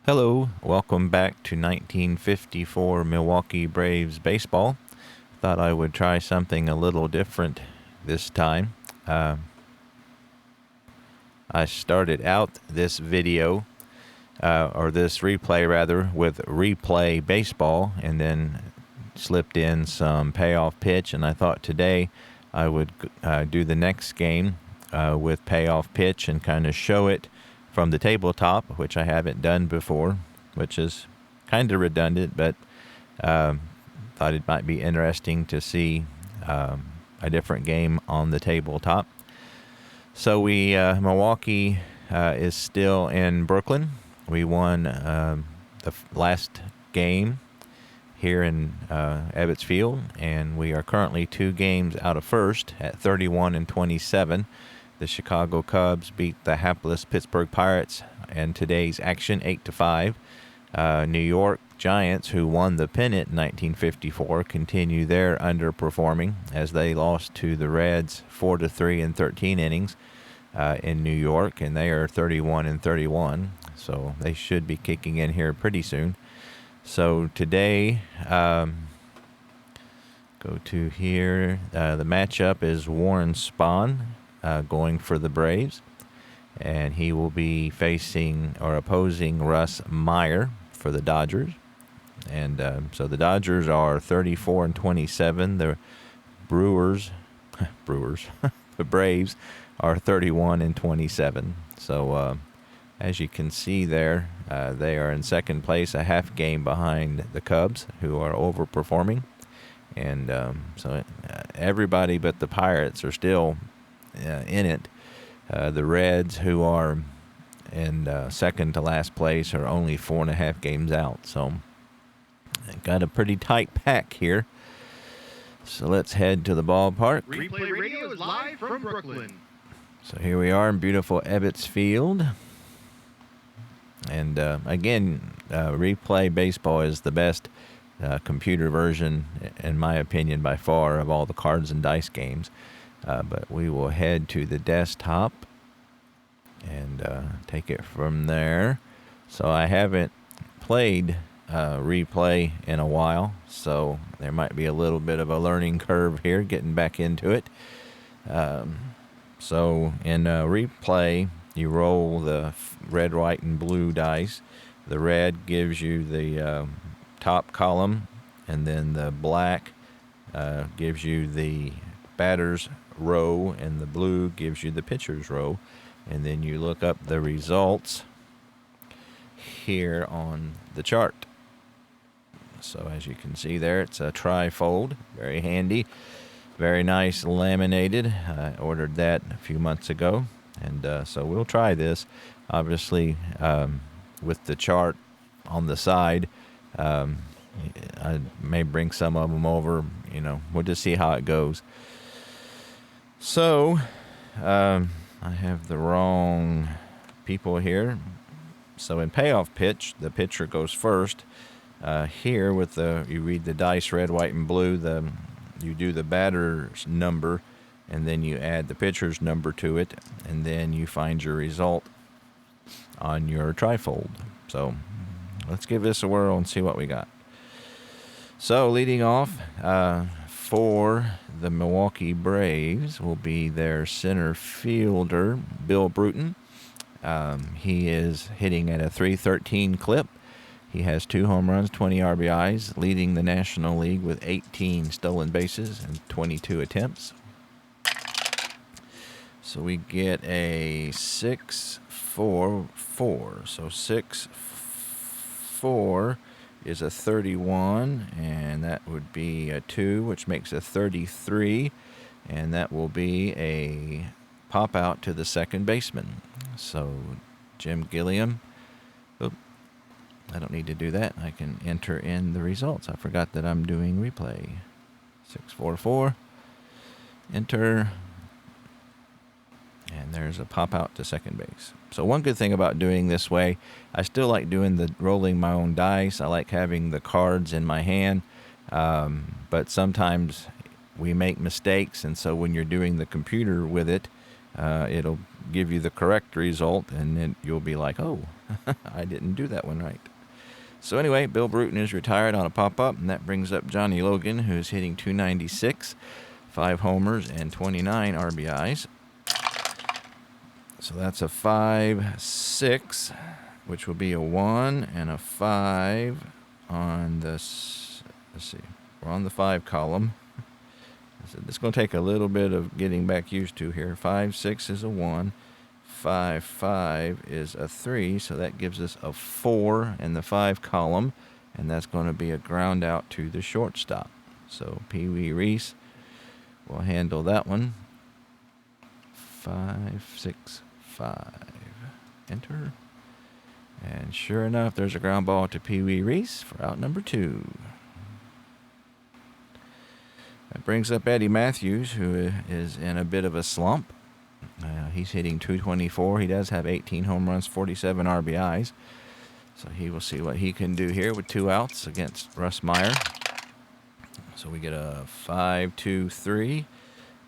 Hello, welcome back to 1954 Milwaukee Braves baseball. Thought I would try something a little different this time. I started out this video, or this replay rather, with replay baseball and then slipped in some payoff pitch, and I thought today I would do the next game with payoff pitch and kind of show it from the tabletop, which I haven't done before, which is kind of redundant, but thought it might be interesting to see a different game on the tabletop. So Milwaukee is still in Brooklyn. We won the last game here in Ebbets Field, and we are currently 2 games out of first at 31-27. The Chicago Cubs beat the hapless Pittsburgh Pirates in today's action 8-5. New York Giants, who won the pennant in 1954, continue their underperforming as they lost to the Reds 4-3 in 13 innings in New York, and they are 31-31. So they should be kicking in here pretty soon. So today, go to here. The matchup is Warren Spahn going for the Braves, and he will be facing or opposing Russ Meyer for the Dodgers. And so the Dodgers are 34-27. The the Braves are 31-27. So as you can see there, they are in second place, a half game behind the Cubs, who are overperforming. And so everybody but the Pirates are still in it. The Reds, who are in second to last place, are only 4.5 games out. So got a pretty tight pack here. So let's head to the ballpark. Replay Radio is live from Brooklyn. So here we are in beautiful Ebbets Field. And again, replay baseball is the best computer version, in my opinion, by far, of all the cards and dice games. But we will head to the desktop and take it from there. So I haven't played replay in a while, so there might be a little bit of a learning curve here getting back into it. So in replay, you roll the red, white, and blue dice. The red gives you the top column, and then the black gives you the batter's row, and the blue gives you the pitcher's row. And then you look up the results here on the chart. So as you can see there, it's a trifold, very handy, very nice laminated. I ordered that a few months ago, and so we'll try this. Obviously, with the chart on the side, I may bring some of them over. We'll just see how it goes. So, I have the wrong people here. So in payoff pitch, the pitcher goes first. Here with you read the dice red, white, and blue. You do the batter's number, and then you add the pitcher's number to it, and then you find your result on your trifold. So let's give this a whirl and see what we got. So leading off for the Milwaukee Braves will be their center fielder, Bill Bruton. He is hitting at a .313 clip. He has 2 home runs, 20 RBIs, leading the National League with 18 stolen bases and 22 attempts. So we get a 6-4-4. So 6-4 is a 31, and that would be a 2, which makes a 33, and that will be a pop out to the second baseman. So Jim Gilliam. I don't need to do that. I can enter in the results. I forgot that I'm doing replay. 6-4-4. Enter. And there's a pop out to second base. So one good thing about doing this way, I still like doing the rolling my own dice. I like having the cards in my hand. But sometimes we make mistakes, and so when you're doing the computer with it, it'll give you the correct result, and then you'll be like, oh, I didn't do that one right. So anyway, Bill Bruton is retired on a pop-up, and that brings up Johnny Logan, who's hitting .296, 5 homers and 29 RBIs. So that's a 5-6, which will be a 1 and a 5 on this. Let's see, we're on the 5 column. So this is going to take a little bit of getting back used to here. 5-6 is a 1. 5-5 is a 3, so that gives us a 4 in the 5 column, and that's going to be a ground out to the shortstop. So Pee Wee Reese will handle that one. 5-6-5. Enter. And sure enough, there's a ground ball to Pee Wee Reese for out number 2. That brings up Eddie Matthews, who is in a bit of a slump. He's hitting .224. He does have 18 home runs, 47 RBIs. So he will see what he can do here with 2 outs against Russ Meyer. So we get a 5-2-3.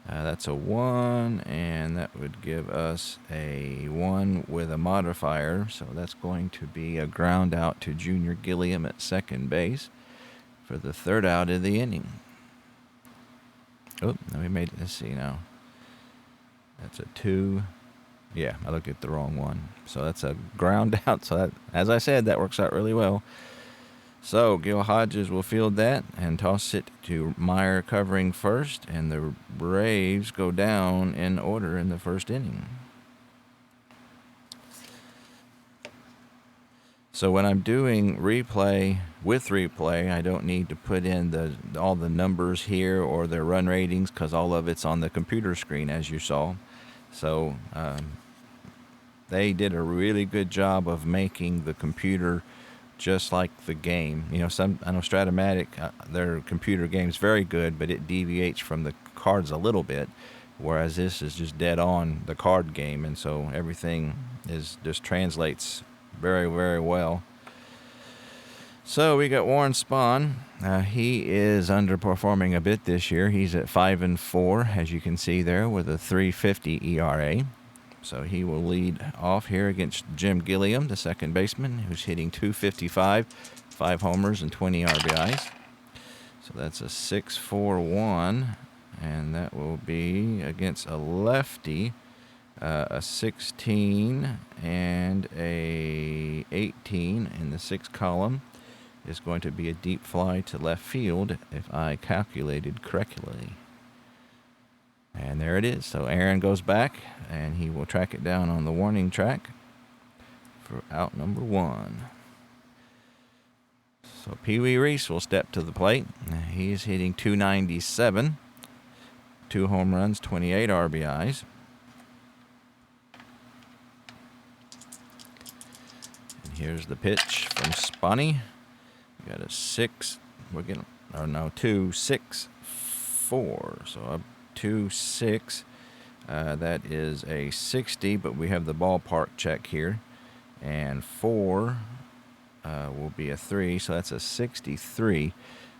That's a 1, and that would give us a 1 with a modifier. So that's going to be a ground out to Junior Gilliam at second base for the 3rd out of the inning. Oh, we made it. Let's see now. That's a 2. Yeah, I looked at the wrong one. So that's a ground out. So that, as I said, that works out really well. So Gil Hodges will field that and toss it to Meyer covering first, and the Braves go down in order in the 1st inning. So when I'm doing replay with replay, I don't need to put in all the numbers here or the run ratings, because all of it's on the computer screen, as you saw. So they did a really good job of making the computer just like the game. You know, I know Stratomatic, their computer game is very good, but it deviates from the cards a little bit, whereas this is just dead on the card game, and so everything just translates very, very well. So we got Warren Spahn. He is underperforming a bit this year. He's at 5-4, as you can see there, with a 3.50 ERA. So he will lead off here against Jim Gilliam, the second baseman, who's hitting .255, 5 homers and 20 RBIs. So that's a 6-4-1, and that will be against a lefty, a 16 and a 18 in the 6th column. Is going to be a deep fly to left field, if I calculated correctly. And there it is. So Aaron goes back, and he will track it down on the warning track for out number 1. So Pee Wee Reese will step to the plate. He is hitting .297, 2 home runs, 28 RBIs. And here's the pitch from Spahn. We got a 6. We're getting, or no, 2-6-4. So a 2-6. That is a 60, but we have the ballpark check here. And 4 will be a 3, so that's a 63.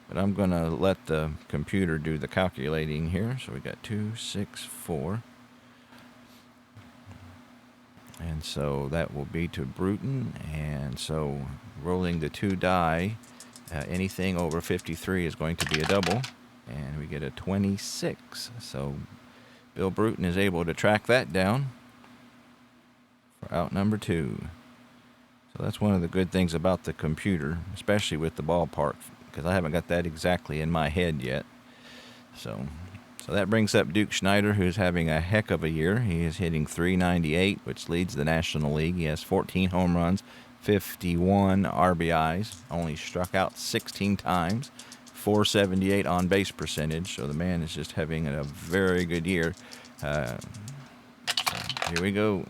But I'm going to let the computer do the calculating here. So we got 2-6-4. And so that will be to Bruton. And so rolling the 2 die, anything over 53 is going to be a double. And we get a 26. So Bill Bruton is able to track that down for out number 2. So that's one of the good things about the computer, especially with the ballpark, because I haven't got that exactly in my head yet. So that brings up Duke Schneider, who's having a heck of a year. He is hitting .398, which leads the National League. He has 14 home runs, 51 RBIs, only struck out 16 times, .478 on base percentage. So the man is just having a very good year. So here we go.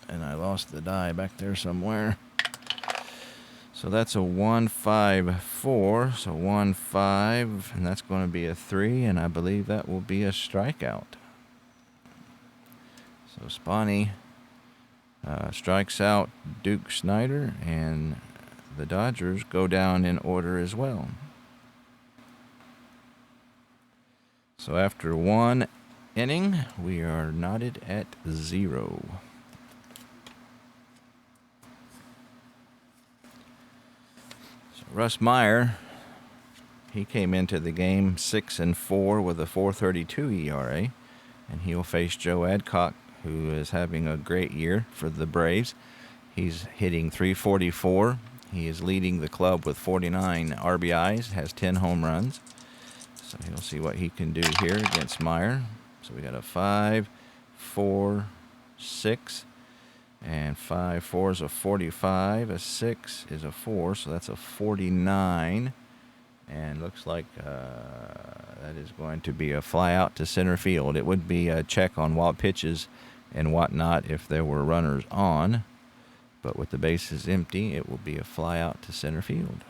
And I lost the die back there somewhere. So that's a 1-5-4. So 1-5, and that's going to be a 3, and I believe that will be a strikeout. So Spahn strikes out Duke Schneider, and the Dodgers go down in order as well. So after 1 inning, we are knotted at 0. Russ Meyer, he came into the game 6-4 with a 4.32 ERA, and he'll face Joe Adcock, who is having a great year for the Braves. He's hitting .344. He is leading the club with 49 RBIs, has 10 home runs. So he'll see what he can do here against Meyer. So we got a 5, 4, 6, and 5, 4 is a 45. A 6 is a 4, so that's a 49. And looks like that is going to be a fly out to center field. It would be a check on wild pitches and whatnot if there were runners on. But with the bases empty, it will be a fly out to center field.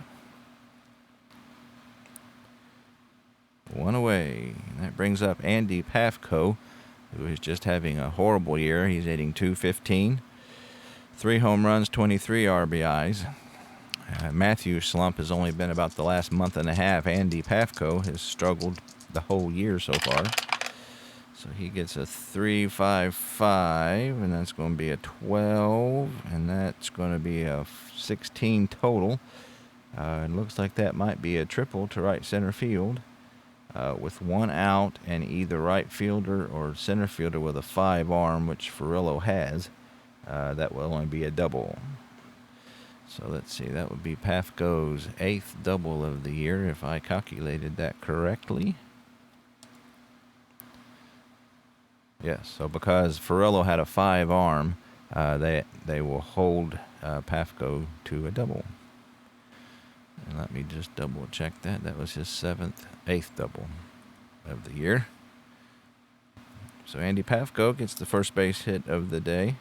One away. And that brings up Andy Pafko, who is just having a horrible year. He's hitting .215. 3 home runs, 23 RBIs. Matthew's slump has only been about the last month and a half. Andy Pafko has struggled the whole year so far. So he gets a 3.55, and that's going to be a 12, and that's going to be a 16 total. It looks like that might be a triple to right center field with 1 out, and either right fielder or center fielder with a 5 arm, which Furillo has. That will only be a double. So let's see, that would be Pafko's 8th double of the year, if I calculated that correctly. Yes, so because Furillo had a 5 arm, they will hold Pafko to a double. And let me just double check that. That was his 8th double of the year. So Andy Pafko gets the first base hit of the day.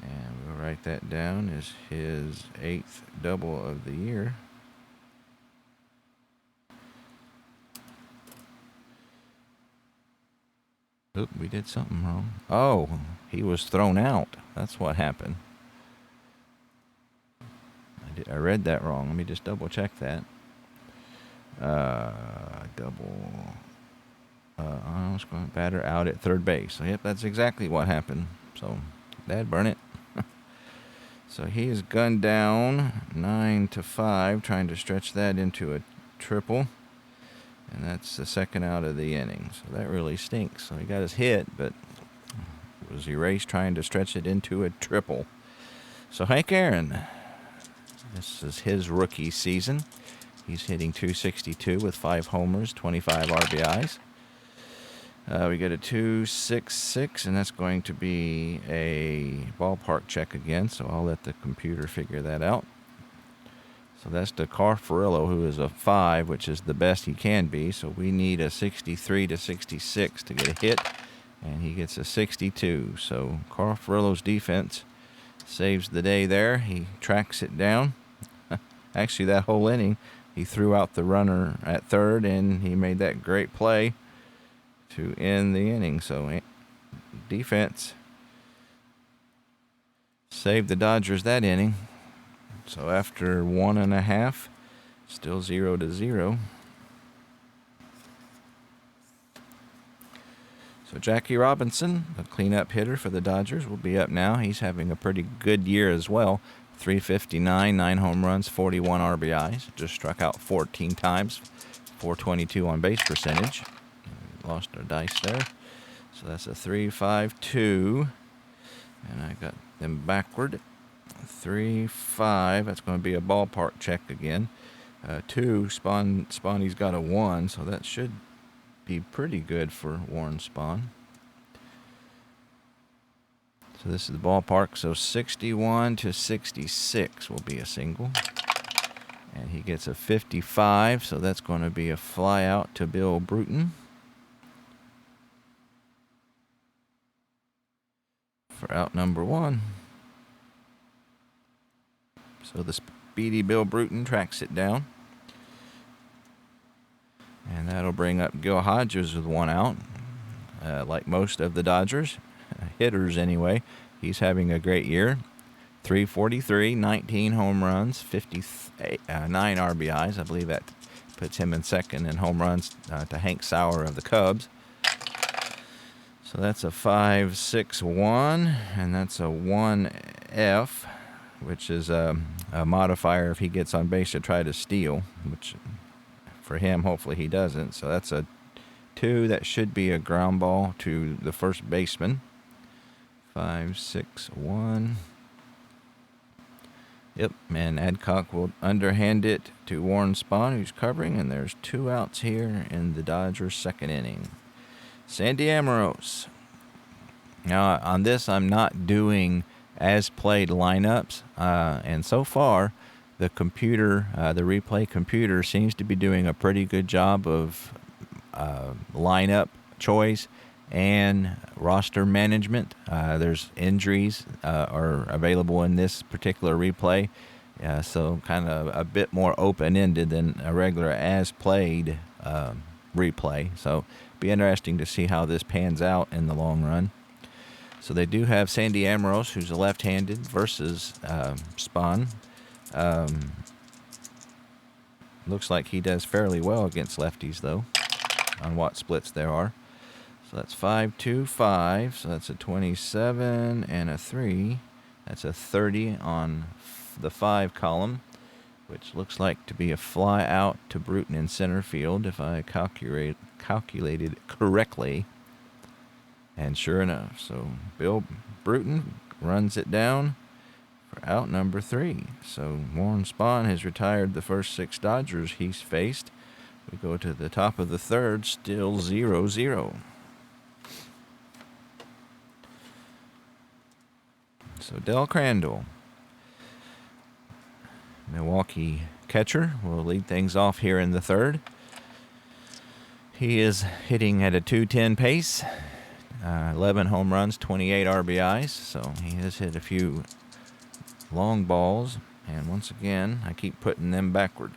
And we'll write that down as his 8th double of the year. Oop, we did something wrong. Oh, he was thrown out. That's what happened. I read that wrong. Let me just double check that. I was going to batter out at third base. So, yep, that's exactly what happened. So, dad burn it. So he is gunned down 9-5, trying to stretch that into a triple. And that's the second out of the inning. So that really stinks. So he got his hit, but was erased trying to stretch it into a triple. So Hank Aaron, this is his rookie season. He's hitting .262 with 5 homers, 25 RBIs. We get a 2.66, and that's going to be a ballpark check again, so I'll let the computer figure that out. So that's to Carl Furillo, who is a 5, which is the best he can be. So we need a 63 to 66 to get a hit, and he gets a 62. So Carl Furillo's defense saves the day there. He tracks it down. Actually, that whole inning, he threw out the runner at third, and he made that great play to end the inning. So defense saved the Dodgers that inning. So after 1.5, still 0-0. So Jackie Robinson, the cleanup hitter for the Dodgers, will be up now. He's having a pretty good year as well. 359, 9 home runs, 41 RBIs. Just struck out 14 times, 422 on base percentage. Lost our dice there. So that's a 3.52. And I got them backward. 3.5. That's going to be a ballpark check again. 2. Spahny's got a 1, so that should be pretty good for Warren Spahn. So this is the ballpark. So 61 to 66 will be a single. And he gets a 55, so that's going to be a fly out to Bill Bruton for out number 1. So the speedy Bill Bruton tracks it down. And that'll bring up Gil Hodges with 1 out. Like most of the Dodgers, hitters anyway, he's having a great year. 343, 19 home runs, 59 RBIs. I believe that puts him in second in home runs to Hank Sauer of the Cubs. So that's a 5.61, and that's a 1F. which is a modifier if he gets on base to try to steal, which for him, hopefully he doesn't. So that's a 2. That should be a ground ball to the first baseman. 5-6-1. Yep, and Adcock will underhand it to Warren Spahn, who's covering, and there's 2 outs here in the Dodgers' second inning. Sandy Amorose. Now, on this, I'm not doing as-played lineups, and so far, the computer, the replay computer, seems to be doing a pretty good job of lineup choice and roster management. There's injuries are available in this particular replay, so kind of a bit more open-ended than a regular as-played replay. So be interesting to see how this pans out in the long run. So they do have Sandy Amorose, who's a left-handed, versus Spahn. Looks like he does fairly well against lefties, though, on what splits there are. So that's 5-2-5. So that's a 27 and a 3. That's a 30 on the 5 column, which looks like to be a fly out to Bruton in center field, if I calculated correctly. And sure enough, so Bill Bruton runs it down for out number 3. So Warren Spahn has retired the first 6 Dodgers he's faced. We go to the top of the third, still 0-0. So Del Crandall, Milwaukee catcher, will lead things off here in the third. He is hitting at a .210 pace, 11 home runs, 28 RBIs. So he has hit a few long balls, and once again, I keep putting them backward.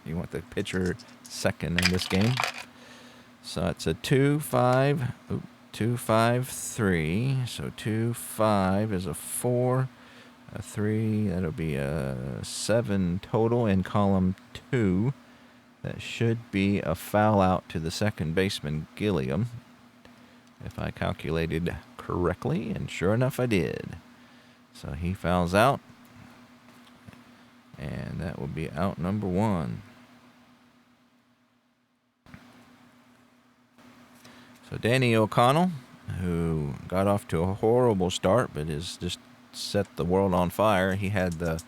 You want the pitcher second in this game. So it's a 2-5. 2-5-3. So 2-5 is a 4, a 3. That'll be a 7 total in column 2. That should be a foul out to the second baseman, Gilliam, if I calculated correctly, and sure enough I did. So he fouls out, and that will be out number 1. So Danny O'Connell, who got off to a horrible start but has just set the world on fire. He had the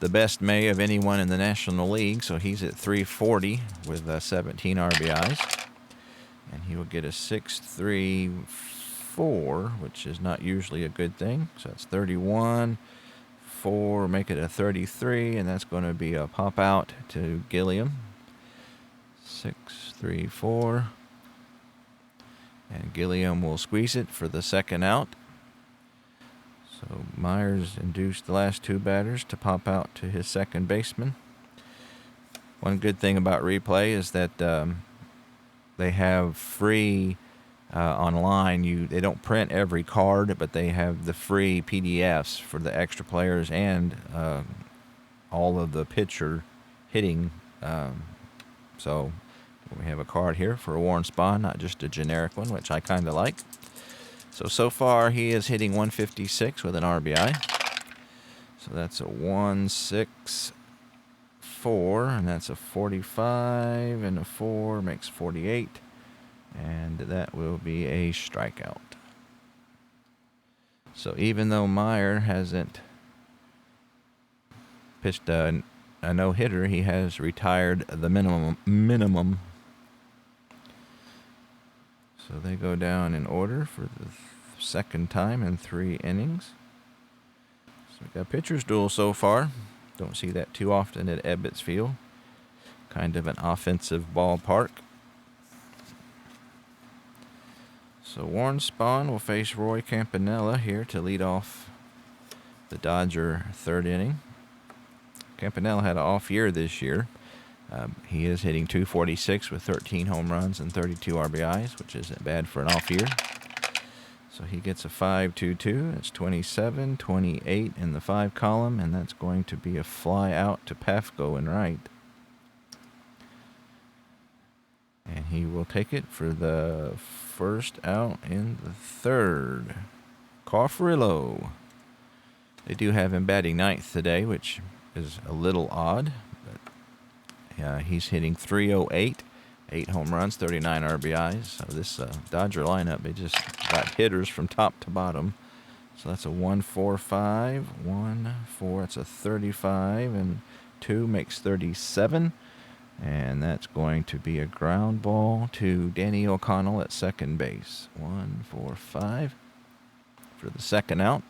best May of anyone in the National League, so he's at .340 with 17 RBIs. And he will get a 6.34, which is not usually a good thing. So that's 31, 4, make it a 33, and that's going to be a pop out to Gilliam. 6.34. And Gilliam will squeeze it for the second out. So Myers induced the last 2 batters to pop out to his second baseman. One good thing about replay is that they have free online. They don't print every card, but they have the free PDFs for the extra players and all of the pitcher hitting. So we have a card here for Warren Spahn, not just a generic one, which I kind of like. So far he is hitting 156 with an RBI. So that's a 1.64, and that's a 45, and a 4 makes 48. And that will be a strikeout. So even though Meyer hasn't pitched a no-hitter, he has retired the minimum. So they go down in order for the second time in 3 innings. So we got pitcher's duel so far. Don't see that too often at Ebbets Field. Kind of an offensive ballpark. So Warren Spahn will face Roy Campanella here to lead off the Dodger third inning. Campanella had an off year this year. He is hitting .246 with 13 home runs and 32 RBIs, which isn't bad for an off year. So he gets a 5.22. That's 27, 28 in the 5 column, and that's going to be a fly out to Pafko in right. And he will take it for the first out in the third. Cofferillo They do have him batting ninth today, which is a little odd. But he's hitting .308, 8 home runs, 39 RBIs. So this Dodger lineup, they just got hitters from top to bottom. So that's a 1-4-5, 1-4. That's a 35, and 2 makes 37. And that's going to be a ground ball to Danny O'Connell at second base. 1-4-5 for the second out.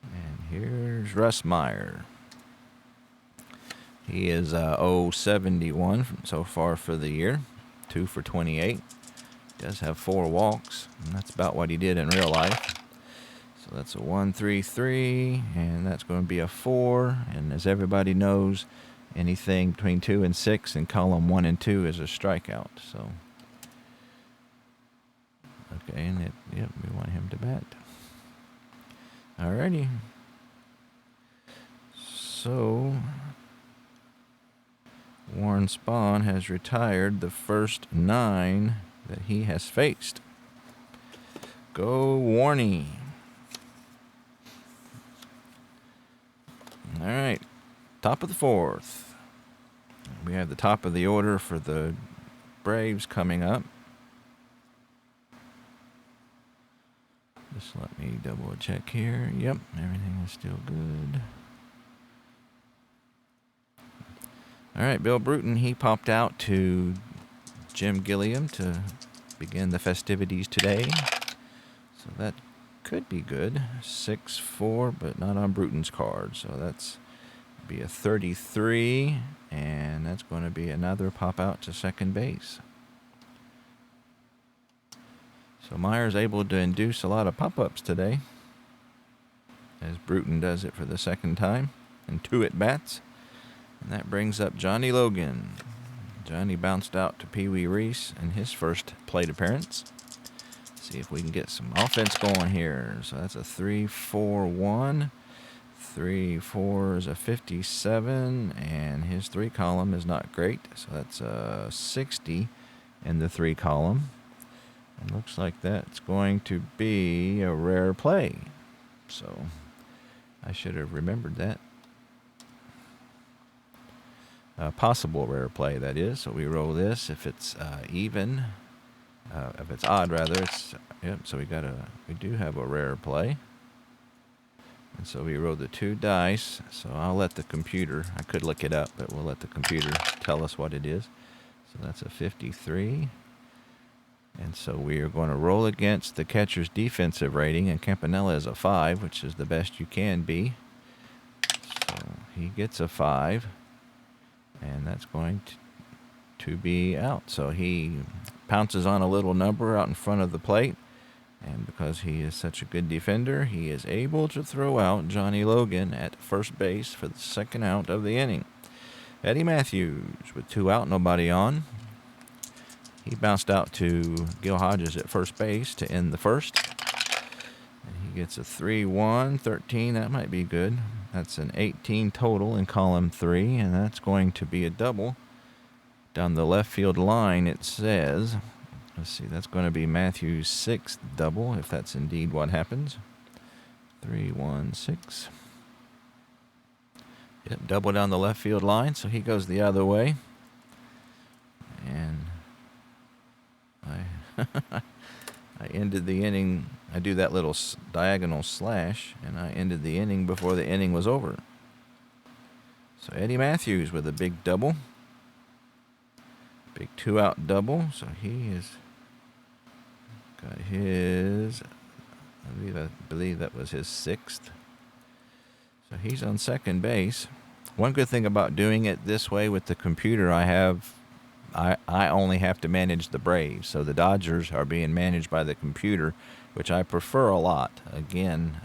And here's Russ Meyer. He is 0-71 so far for the year. 2 for 28. Does have 4 walks, and that's about what he did in real life. So that's a 1-3-3, and that's going to be a 4. And as everybody knows, anything between 2 and 6 in column 1 and 2 is a strikeout. So, okay, and yep, we want him to bat. Alrighty. So, Warren Spahn has retired the first 9 that he has faced. Go Warnie. All right, top of the 4th. We have the top of the order for the Braves coming up. Just let me double check here. Yep, everything is still good. All right, Bill Bruton, he popped out to Jim Gilliam to begin the festivities today. So that could be good. 6-4, but not on Bruton's card. So that's be a 33, and that's going to be another pop out to second base. So Meyer's able to induce a lot of pop-ups today, as Bruton does it for the second time, and 2 at-bats. And that brings up Johnny Logan. Johnny bounced out to Pee Wee Reese in his first plate appearance. See if we can get some offense going here. So that's a 3-4-1. 3-4 is a 57, and his 3 column is not great. So that's a 60 in the 3 column. It looks like that's going to be a rare play. So I should have remembered that. Possible rare play, that is. So we roll this. If it's even, if it's odd rather, it's yep. So we do have a rare play. And so we roll the 2 dice. So I'll let the computer. I could look it up, but we'll let the computer tell us what it is. So that's a 53. And so we are going to roll against the catcher's defensive rating, and Campanella is a 5, which is the best you can be. So he gets a 5. And that's going to be out. So he pounces on a little number out in front of the plate. And because he is such a good defender, he is able to throw out Johnny Logan at first base for the second out of the inning. Eddie Matthews with 2 out, nobody on. He bounced out to Gil Hodges at first base to end the first. And he gets a 3-1, 13. That might be good. That's an 18 total in column 3, and that's going to be a double. Down the left field line, it says, let's see, that's going to be Matthews' 6th double, if that's indeed what happens. 3-1-6. Yep, double down the left field line, so he goes the other way. And I ended the inning. I do that little diagonal slash, and I ended the inning before the inning was over. So Eddie Matthews with a big double. Big 2-out double. So he has got his, I believe that was his 6th. So he's on second base. One good thing about doing it this way with the computer, I only have to manage the Braves. So the Dodgers are being managed by the computer, which I prefer a lot. Again,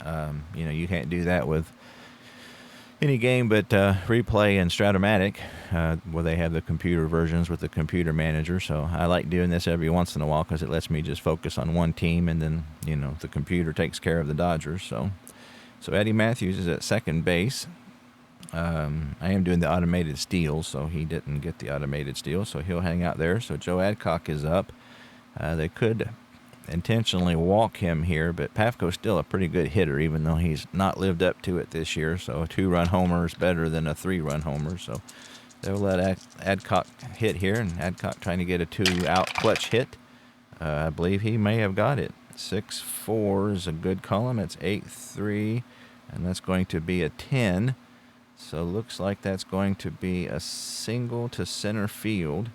you can't do that with any game but Replay and Stratomatic, where they have the computer versions with the computer manager. So I like doing this every once in a while because it lets me just focus on one team, and then the computer takes care of the Dodgers. So Eddie Matthews is at second base. I am doing the automated steal, so he didn't get the automated steal, so he'll hang out there. So Joe Adcock is up. They could intentionally walk him here, but Pafko's still a pretty good hitter, even though he's not lived up to it this year. So a 2-run homer is better than a 3-run homer. So they'll let Adcock hit here, and Adcock trying to get a 2-out clutch hit. I believe he may have got it. 6-4 is a good column. It's 8-3, and that's going to be a 10. So looks like that's going to be a single to center field.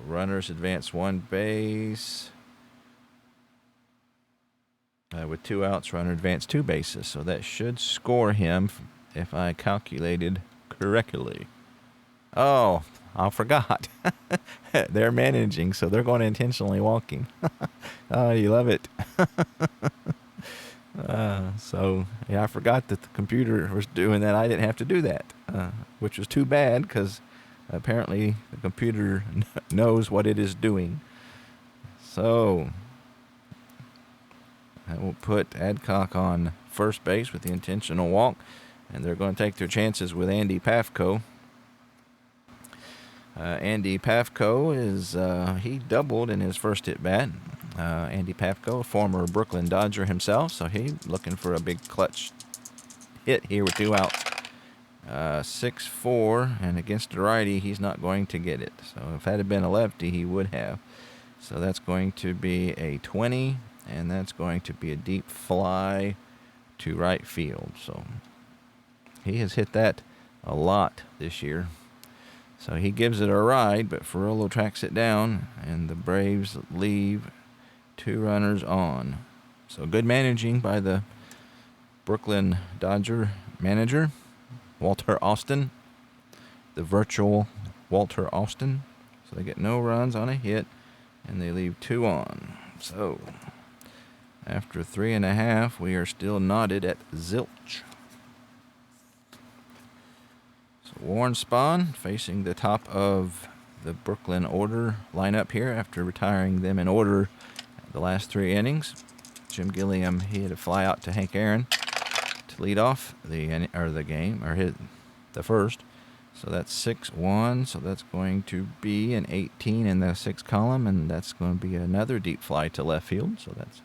Runners advance 1 base. With 2 outs, runner advance 2 bases. So that should score him if I calculated correctly. Oh, I forgot. They're managing, so they're going intentionally walking. Oh, you love it. So, yeah, I forgot that the computer was doing that. I didn't have to do that, which was too bad because apparently the computer knows what it is doing. So, I will put Adcock on first base with the intentional walk, and they're going to take their chances with Andy Pafko. Andy Pafko is, he doubled in his first at-bat. Andy Pafko, a former Brooklyn Dodger himself, so he's looking for a big clutch hit here with 2 outs. 6-4, and against a righty, he's not going to get it. So if that had been a lefty, he would have. So that's going to be a 20, and that's going to be a deep fly to right field. So he has hit that a lot this year. So he gives it a ride, but Ferrolo tracks it down, and the Braves leave 2 runners on. So good managing by the Brooklyn Dodger manager, Walter Austin, the virtual Walter Austin. So they get no runs on a hit, and they leave 2 on. So after 3.5, we are still knotted at zilch. Warren Spahn facing the top of the Brooklyn order lineup here after retiring them in order the last 3 innings. Jim Gilliam, he had a fly out to Hank Aaron to lead off the first. So that's 6-1. So that's going to be an 18 in the 6th column, and that's going to be another deep fly to left field. So that's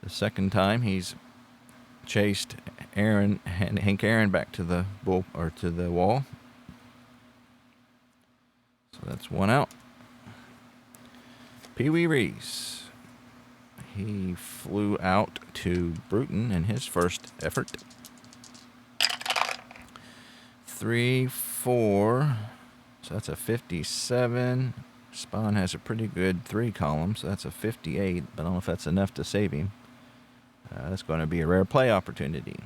the second time he's chased Hank Aaron back to the wall. So that's 1 out. Pee Wee Reese, he flew out to Bruton in his first effort. 3-4, so that's a 57. Spahn has a pretty good 3 column, so that's a 58, but I don't know if that's enough to save him. That's going to be a rare play opportunity.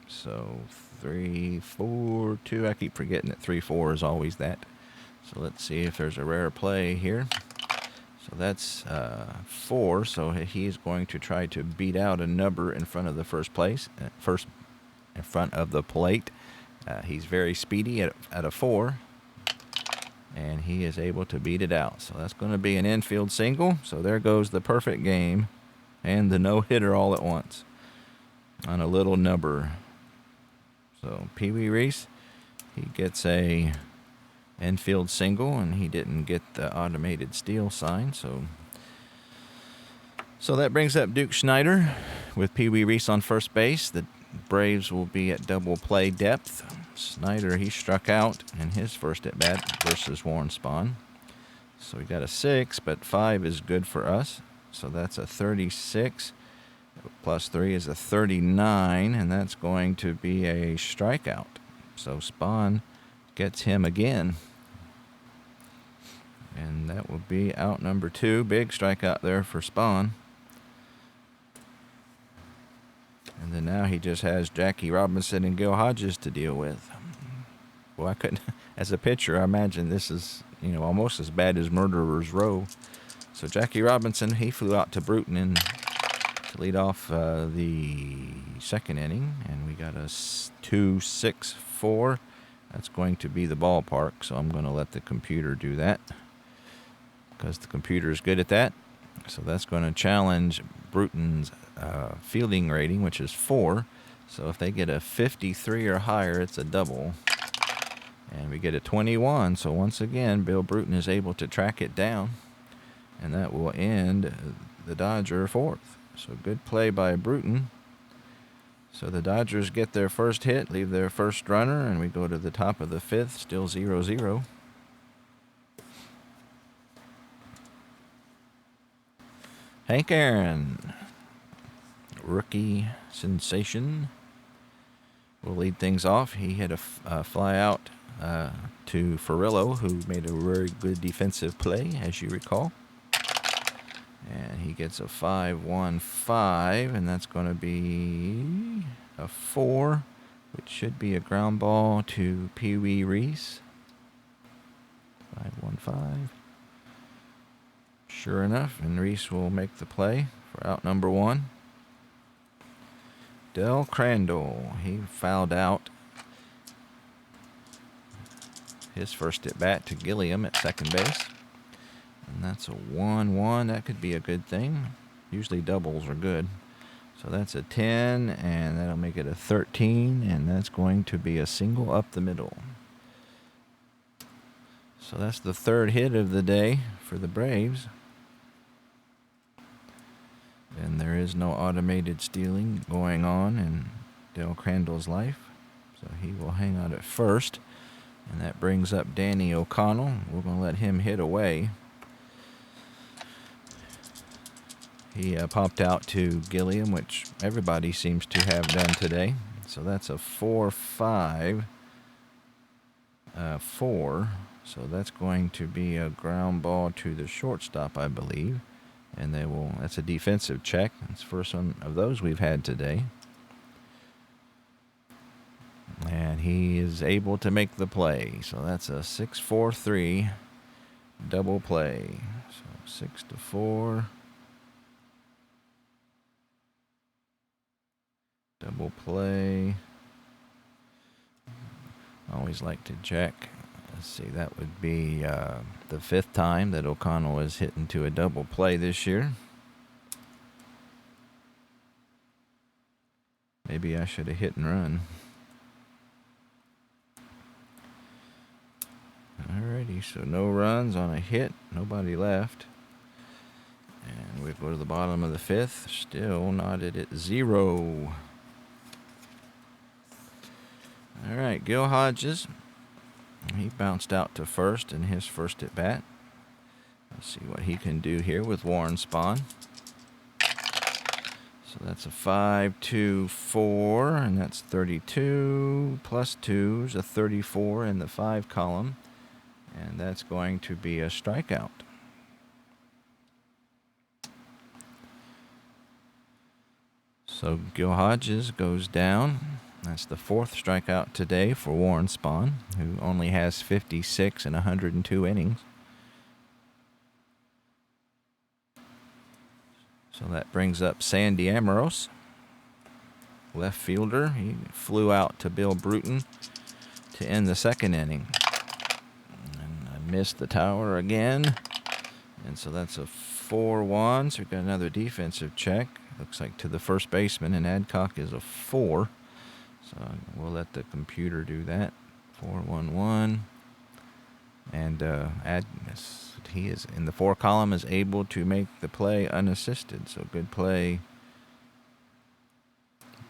So 3-4-2. I keep forgetting that 3-4 is always that. So let's see if there's a rare play here. So that's 4. So he's going to try to beat out a number in front of the first in front of the plate. He's very speedy at a 4, and he is able to beat it out. So that's going to be an infield single. So there goes the perfect game and the no-hitter all at once on a little number. So Pee Wee Reese, he gets a infield single, and he didn't get the automated steal sign. So that brings up Duke Schneider with Pee Wee Reese on first base. The Braves will be at double play depth. Snyder, he struck out in his first at-bat versus Warren Spahn. So we got a 6, but 5 is good for us. So that's a 36. Plus 3 is a 39, and that's going to be a strikeout. So Spahn gets him again. And that will be out number 2. Big strikeout there for Spahn. And then now he just has Jackie Robinson and Gil Hodges to deal with. Well, I couldn't, as a pitcher, I imagine this is, almost as bad as Murderer's Row. So Jackie Robinson, he flew out to Bruton and to lead off the second inning, and we got a 2-6-4. That's going to be the ballpark, so I'm going to let the computer do that because the computer is good at that. So that's going to challenge Bruton's fielding rating, which is 4. So if they get a 53 or higher, it's a double. And we get a 21. So once again, Bill Bruton is able to track it down. And that will end the Dodger fourth. So good play by Bruton. So the Dodgers get their first hit, leave their first runner, and we go to the top of the fifth, still 0-0. Hank Aaron, rookie sensation, will lead things off. He hit a fly out to Ferrillo, who made a very good defensive play, as you recall. And he gets a 5-1-5, and that's going to be a 4, which should be a ground ball to Pee Wee Reese. 5-1-5. Sure enough, and Reese will make the play for out number 1. Del Crandall, he fouled out his first at bat to Gilliam at second base. And that's a 1-1. That could be a good thing. Usually doubles are good. So that's a 10, and that'll make it a 13, and that's going to be a single up the middle. So that's the third hit of the day for the Braves. And there is no automated stealing going on in Del Crandall's life. So he will hang out at first. And that brings up Danny O'Connell. We're going to let him hit away. He popped out to Gilliam, which everybody seems to have done today. So that's a 4-5-4. So that's going to be a ground ball to the shortstop, I believe. And that's a defensive check. It's the first one of those we've had today. And he is able to make the play. So that's a 6-4-3 double play. So 6-4. Double play. Always like to check. Let's see, that would be the 5th time that O'Connell has hit into a double play this year. Maybe I should have hit and run. Alrighty, so no runs on a hit, nobody left. And we go to the bottom of the 5th, still knotted at 0. Alright, Gil Hodges. He bounced out to first in his first at bat. Let's see what he can do here with Warren Spahn. So that's a 5-2-4, and that's 32 plus 2 is a 34 in the 5 column. And that's going to be a strikeout. So Gil Hodges goes down. That's the 4th strikeout today for Warren Spahn, who only has 56 in 102 innings. So that brings up Sandy Amoros, left fielder. He flew out to Bill Bruton to end the 2nd inning. And I missed the tower again. And so that's a 4-1. So we've got another defensive check. Looks like to the first baseman, and Adcock is a 4. So we'll let the computer do that. 4-1-1. And he is in the 4 column, is able to make the play unassisted. So good play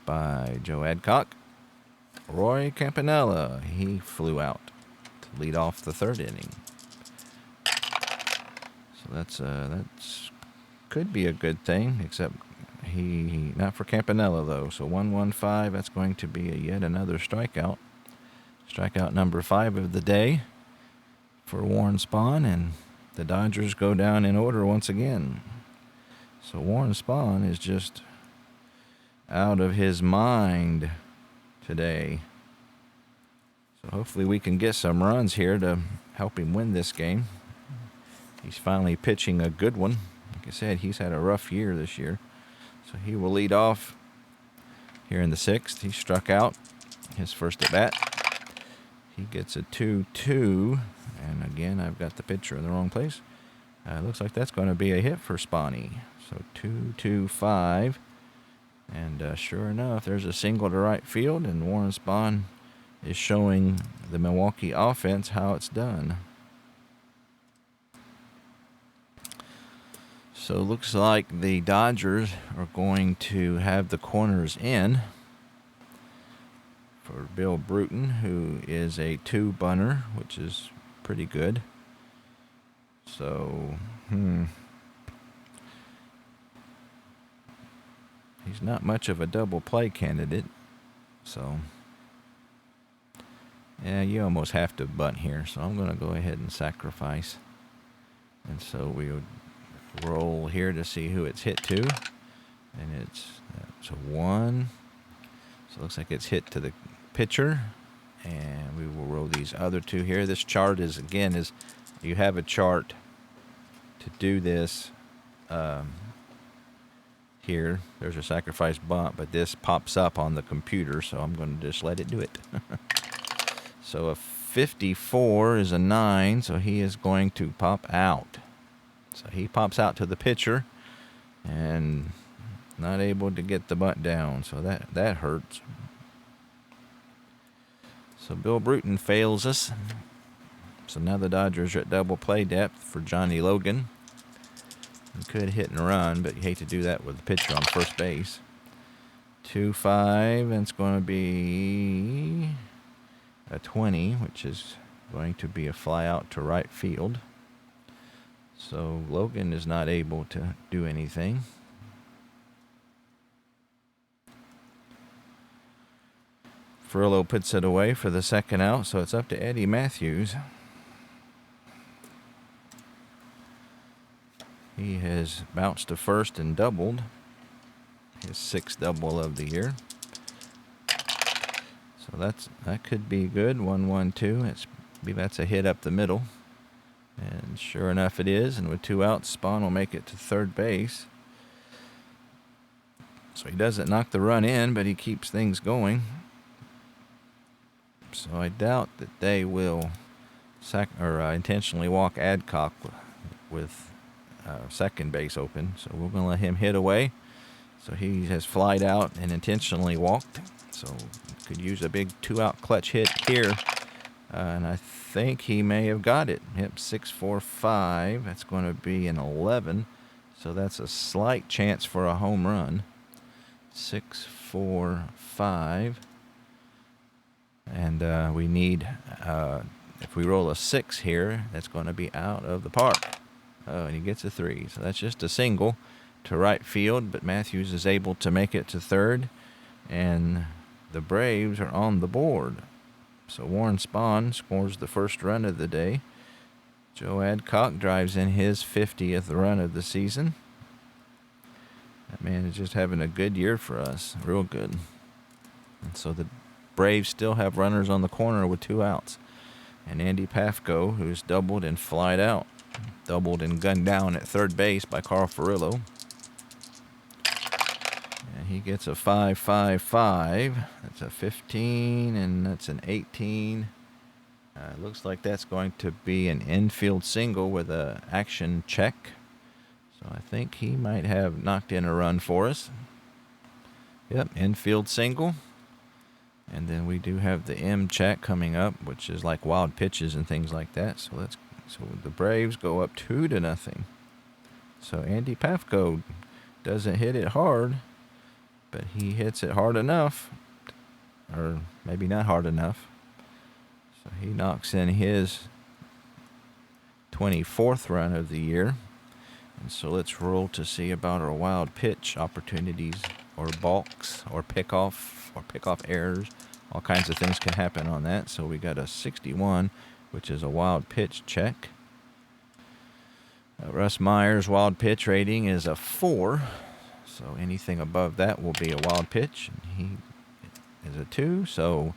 by Joe Adcock. Roy Campanella, he flew out to lead off the 3rd inning. So that's could be a good thing, except he not for Campanella though. So 1-1-5. That's going to be yet another strikeout. Strikeout number 5 of the day for Warren Spahn, and the Dodgers go down in order once again. So Warren Spahn is just out of his mind today. So hopefully we can get some runs here to help him win this game. He's finally pitching a good one. Like I said, he's had a rough year this year. So he will lead off here in the 6th. He struck out his first at bat. He gets a 2-2. And again, I've got the pitcher in the wrong place. Looks like that's going to be a hit for Spahny. So 2-2-5. And sure enough, there's a single to right field. And Warren Spahn is showing the Milwaukee offense how it's done. So it looks like the Dodgers are going to have the corners in for Bill Bruton, who is a 2-bunter, which is pretty good. So, he's not much of a double play candidate. So, yeah, you almost have to bunt here. So I'm going to go ahead and sacrifice. And so we would roll here to see who it's hit to. And it's a 1. So it looks like it's hit to the pitcher. And we will roll these other 2 here. This chart is you have a chart to do this. Here, there's a sacrifice bunt, but this pops up on the computer, so I'm going to just let it do it. So a 54 is a 9, so he is going to pop out. So he pops out to the pitcher and not able to get the bunt down, so that hurts. So Bill Bruton fails us. So now the Dodgers are at double play depth for Johnny Logan. He could hit and run, but you hate to do that with the pitcher on first base. 2-5, and it's going to be a 20, which is going to be a fly out to right field. So Logan is not able to do anything. Furillo puts it away for the second out, so it's up to Eddie Matthews. He has bounced to first and doubled. His 6th double of the year. So that could be good. 1-1-2. That's a hit up the middle. And sure enough it is. And with 2 outs, Spahn will make it to third base. So he doesn't knock the run in, but he keeps things going. So I doubt that they will intentionally walk Adcock with second base open. So we're going to let him hit away. So he has flied out and intentionally walked. So could use a big 2-out clutch hit here. And I think he may have got it. Yep, 6-4-5. That's going to be an 11. So that's a slight chance for a home run. 6-4-5. And we need, if we roll a 6 here, that's going to be out of the park. And he gets a 3. So that's just a single to right field, but Matthews is able to make it to third. And the Braves are on the board. So Warren Spahn scores the first run of the day. Joe Adcock drives in his 50th run of the season. That man is just having a good year for us. Real good. And so the Braves still have runners on the corner with 2 outs. And Andy Pafko, who's doubled and flied out. Doubled and gunned down at third base by Carl Furillo. And he gets a 5-5-5. That's a 15, and that's an 18. Looks like that's going to be an infield single with a action check. So I think he might have knocked in a run for us. Yep, infield single. And then we do have the M check coming up, which is like wild pitches and things like that. So the Braves go up 2-0. So Andy Pafko doesn't hit it hard, but he hits it hard enough, or maybe not hard enough. So he knocks in his 24th run of the year. And so let's roll to see about our wild pitch opportunities, or balks, or pickoff errors. All kinds of things can happen on that. So we got a 61, which is a wild pitch check. Russ Meyer's wild pitch rating is a 4. So anything above that will be a wild pitch. And he is a 2. So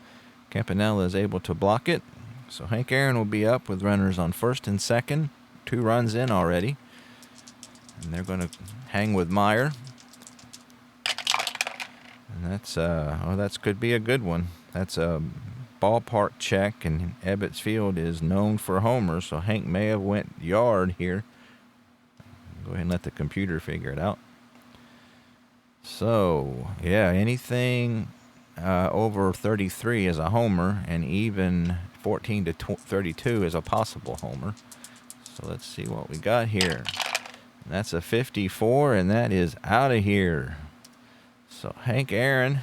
Campanella is able to block it. So Hank Aaron will be up with runners on first and second. 2 runs in already. And they're going to hang with Meyer. And that could be a good one. That's a ballpark check, and Ebbets Field is known for homers, so Hank may have went yard here. Go ahead and let the computer figure it out. So, yeah, anything over 33 is a homer, and even 14 to 32 is a possible homer. So let's see what we got here. That's a 54, and that is out of here. So Hank Aaron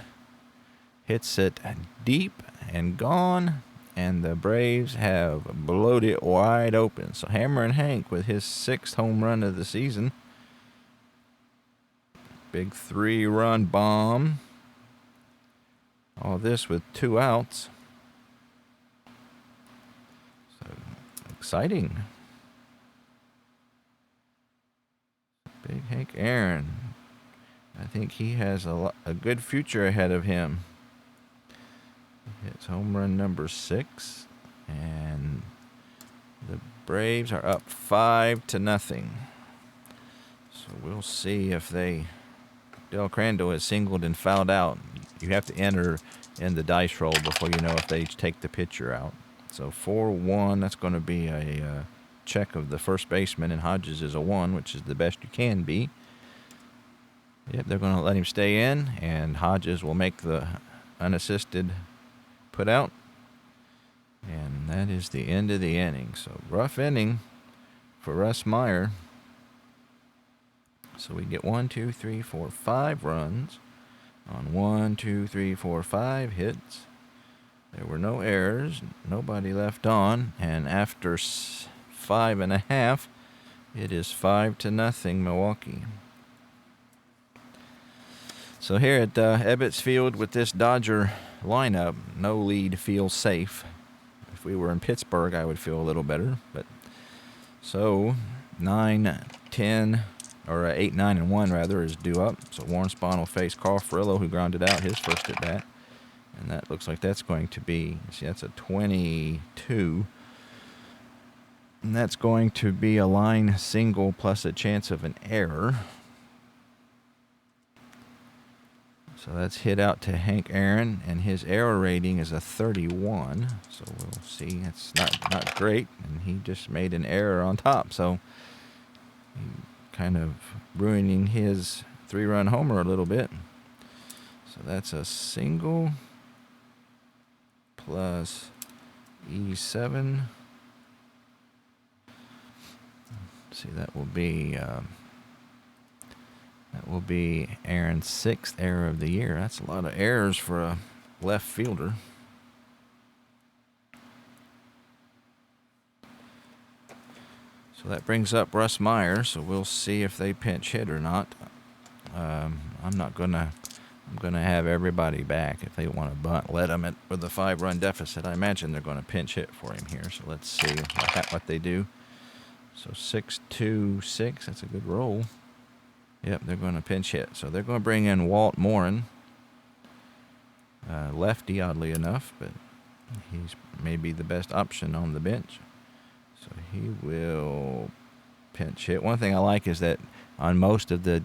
hits it deep and gone, and the Braves have blowed it wide open. So Hammerin' Hank with his 6th home run of the season. Big 3-run bomb. All this with 2 outs. So exciting. Big Hank Aaron. I think he has a good future ahead of him. Hits home run number 6, and the Braves are up 5-0. So we'll see if Del Crandall is singled and fouled out. You have to enter in the dice roll before you know if they take the pitcher out. So 4-1, that's going to be a check of the first baseman, and Hodges is a 1, which is the best you can be. Yep, they're going to let him stay in, and Hodges will make the unassisted put out. And that is the end of the inning. So rough inning for Russ Meyer. So we get 1, 2, 3, 4, 5 runs on 1, 2, 3, 4, 5 hits. There were no errors, nobody left on, and after 5.5, it is 5-0 Milwaukee. So here at Ebbets Field with this Dodger lineup, no lead feels safe. If we were in Pittsburgh, I would feel a little better. But so 9, 10, or 8, 9, and 1 rather is due up. So Warren Spahn will face Carl Furillo, who grounded out his first at bat, and that looks like that's going to be, see, that's a 22, and that's going to be a line single plus a chance of an error. So that's hit out to Hank Aaron, and his error rating is a 31. So we'll see. It's not great, and he just made an error on top. So he kind of ruining his 3-run homer a little bit. So that's a single plus E7. See, that will be Aaron's 6th error of the year. That's a lot of errors for a left fielder. So that brings up Russ Meyer. So we'll see if they pinch hit or not. I'm gonna have everybody back. If they want to bunt, let them with a 5-run deficit. I imagine they're going to pinch hit for him here. So let's see what they do. So 6-2-6. That's a good roll. Yep, they're going to pinch hit. So they're going to bring in Walt Morin. Lefty, oddly enough, but he's maybe the best option on the bench. So he will pinch hit. One thing I like is that on most of the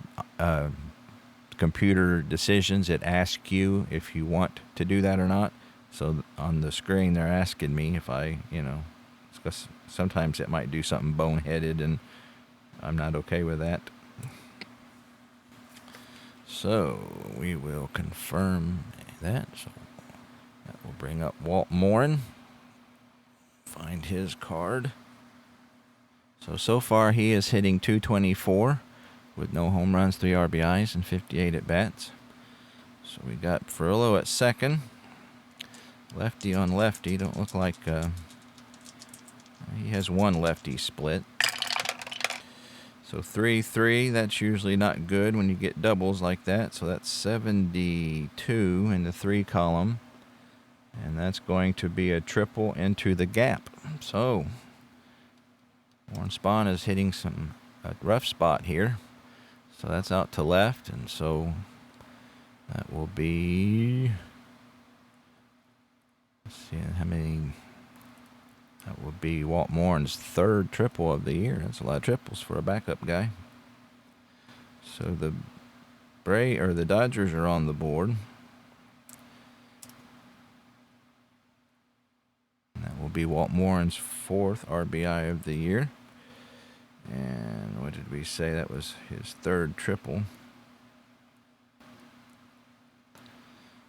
computer decisions, it asks you if you want to do that or not. So on the screen, they're asking me if I, because sometimes it might do something boneheaded, and I'm not okay with that. So we will confirm that. So that will bring up Walt Morin. Find his card. So far he is hitting .224 with no home runs, 3 RBIs, and 58 at bats. So we got Furillo at second. Lefty on lefty. Don't look like he has one lefty split. So 3-3, that's usually not good when you get doubles like that. So that's 72 in the 3 column. And that's going to be a triple into the gap. So Warren Spahn is hitting a rough spot here. So that's out to left. And so that will be, let's see how many. That would be Walt Morin's 3rd triple of the year. That's a lot of triples for a backup guy. So the Dodgers are on the board. And that will be Walt Morin's 4th RBI of the year. And what did we say? That was his 3rd triple.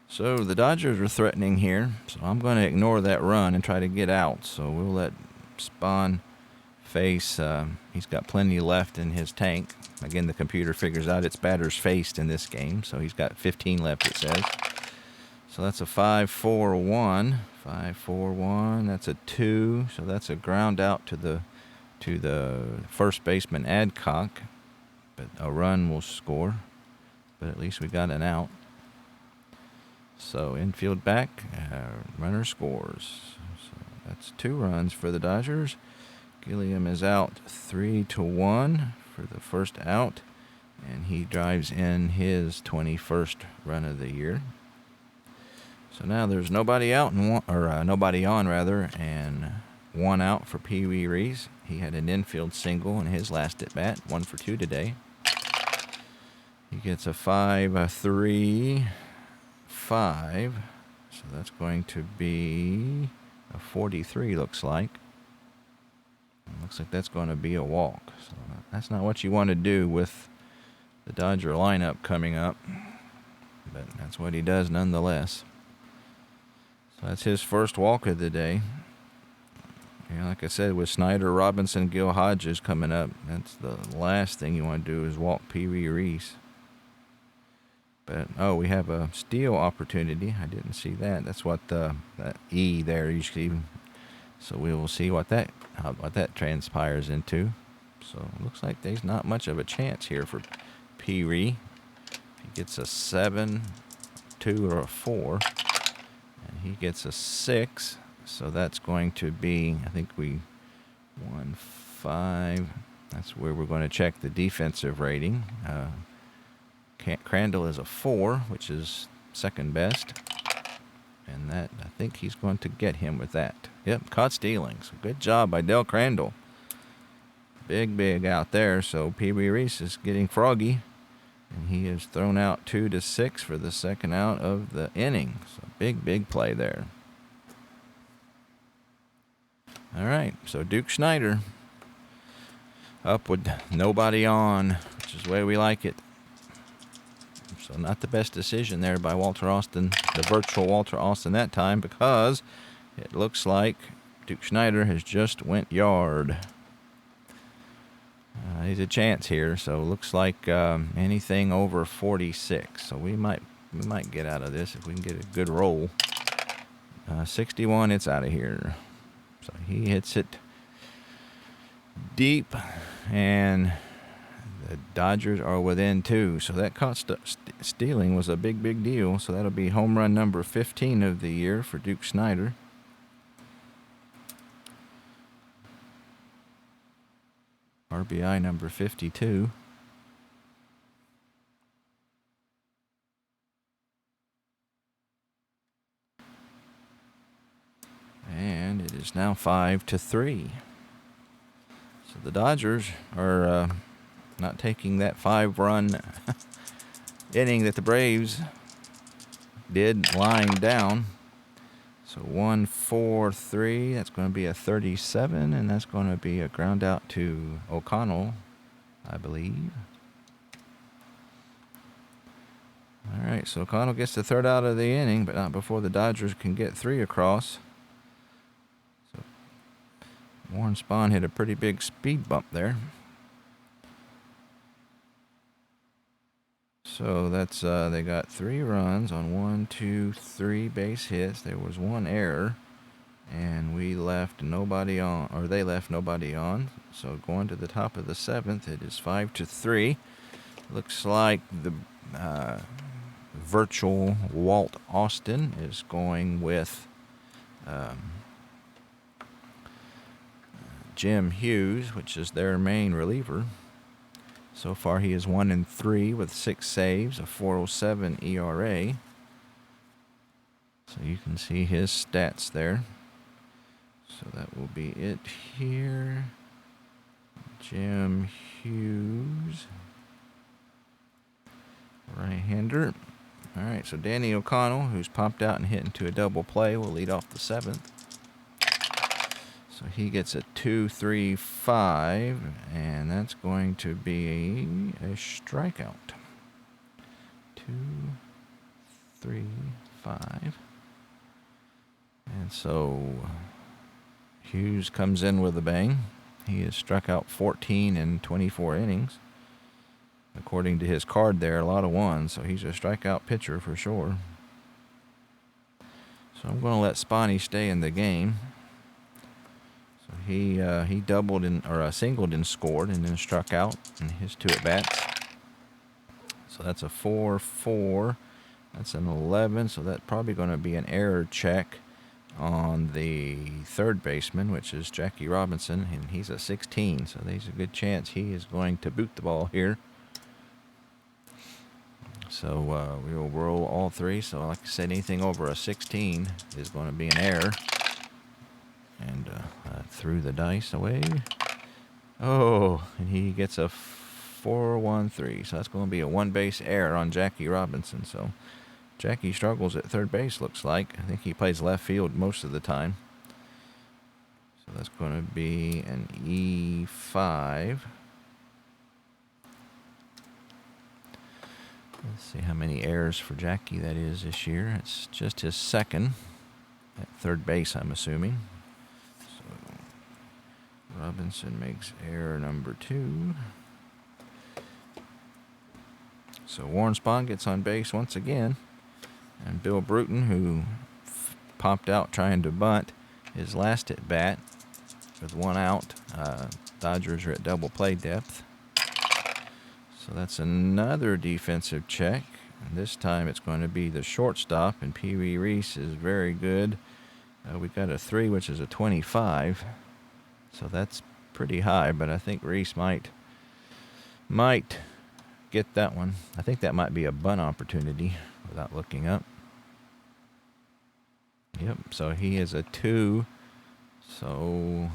So the Dodgers are threatening here, so I'm going to ignore that run and try to get out. So we'll let Spahn face. He's got plenty left in his tank. Again, the computer figures out it's batters faced in this game, so he's got 15 left, it says. So that's a 5-4-1. 5-4-1. That's a 2. So that's a ground out to the first baseman Adcock. But a run will score. But at least we got an out. So infield back, runner scores. So that's 2 runs for the Dodgers. Gilliam is out 3-1 for the first out, and he drives in his 21st run of the year. So now there's nobody out and nobody on rather, and 1 out for Pee Wee Reese. He had an infield single in his last at bat, 1 for 2 today. He gets a 5-3-5. So that's going to be a 43, looks like. Looks like that's going to be a walk. So that's not what you want to do with the Dodger lineup coming up. But that's what he does nonetheless. So that's his first walk of the day. And like I said, with Snyder, Robinson, Gil Hodges coming up, that's the last thing you want to do is walk Pee Wee Reese. But, oh, we have a steal opportunity. I didn't see that. That's what that E there usually. So we will see what that transpires into. So it looks like there's not much of a chance here for Pee Wee. He gets a 7, 2, or a 4. And he gets a 6. So that's going to be, I think 1, 5. That's where we're going to check the defensive rating. Crandall is a 4, which is second best. And that, I think he's going to get him with that. Yep, caught stealing. So good job by Del Crandall. Big out there. So Pee Wee Reese is getting froggy. And he is thrown out 2-6 for the second out of the inning. So big play there. All right, so Duke Snyder up with nobody on, which is the way we like it. So not the best decision there by Walter Austin, the virtual Walter Austin that time, because it looks like Duke Snyder has just went yard. He's a chance here, so it looks like anything over 46. So we might get out of this if we can get a good roll. 61, it's out of here. So he hits it deep, and the Dodgers are within 2. So that caught stealing was a big deal. So that'll be home run number 15 of the year for Duke Snyder. RBI number 52. And it is now 5-3. So the Dodgers are not taking that 5-run inning that the Braves did lying down. So 1-4-3, that's going to be a 37, and that's going to be a ground out to O'Connell, I believe. All right, so O'Connell gets the third out of the inning, but not before the Dodgers can get 3 across. So Warren Spahn hit a pretty big speed bump there. So that's they got 3 runs on 1, 2, 3 base hits. There was 1 error, and we left nobody on, or they left nobody on. So going to the top of the 7th, it is 5-3. Looks like the virtual Walt Austin is going with Jim Hughes, which is their main reliever. So far, he is 1-3 with 6 saves, a 4.07 ERA. So you can see his stats there. So that will be it here. Jim Hughes, right-hander. All right, so Danny O'Connell, who's popped out and hit into a double play, will lead off the 7th. So he gets a 2-3-5, and that's going to be a strikeout. 2-3-5. And so Hughes comes in with a bang. He has struck out 14 in 24 innings. According to his card there, a lot of ones, so he's a strikeout pitcher for sure. So I'm going to let Spahn stay in the game. So he doubled or singled and scored, and then struck out in his 2 at bats. So that's a 4-4. That's an 11. So that's probably going to be an error check on the third baseman, which is Jackie Robinson, and he's a 16. So there's a good chance he is going to boot the ball here. So we will roll all 3. So like I said, anything over a 16 is going to be an error. And threw the dice away. Oh, and he gets a 4-1-3. So that's going to be a 1-base error on Jackie Robinson. So Jackie struggles at third base, looks like. I think he plays left field most of the time. So that's going to be an E5. Let's see how many errors for Jackie that is this year. It's just his 2nd at third base, I'm assuming. So Robinson makes error number 2. So Warren Spahn gets on base once again. And Bill Bruton, who popped out trying to bunt his last at bat with 1 out. Dodgers are at double play depth. So that's another defensive check. And this time it's going to be the shortstop, and Pee Wee Reese is very good. We got a 3, which is a 25. So that's pretty high, but I think Reese might get that one. I think that might be a bunt opportunity without looking up. Yep, so he is a 2. So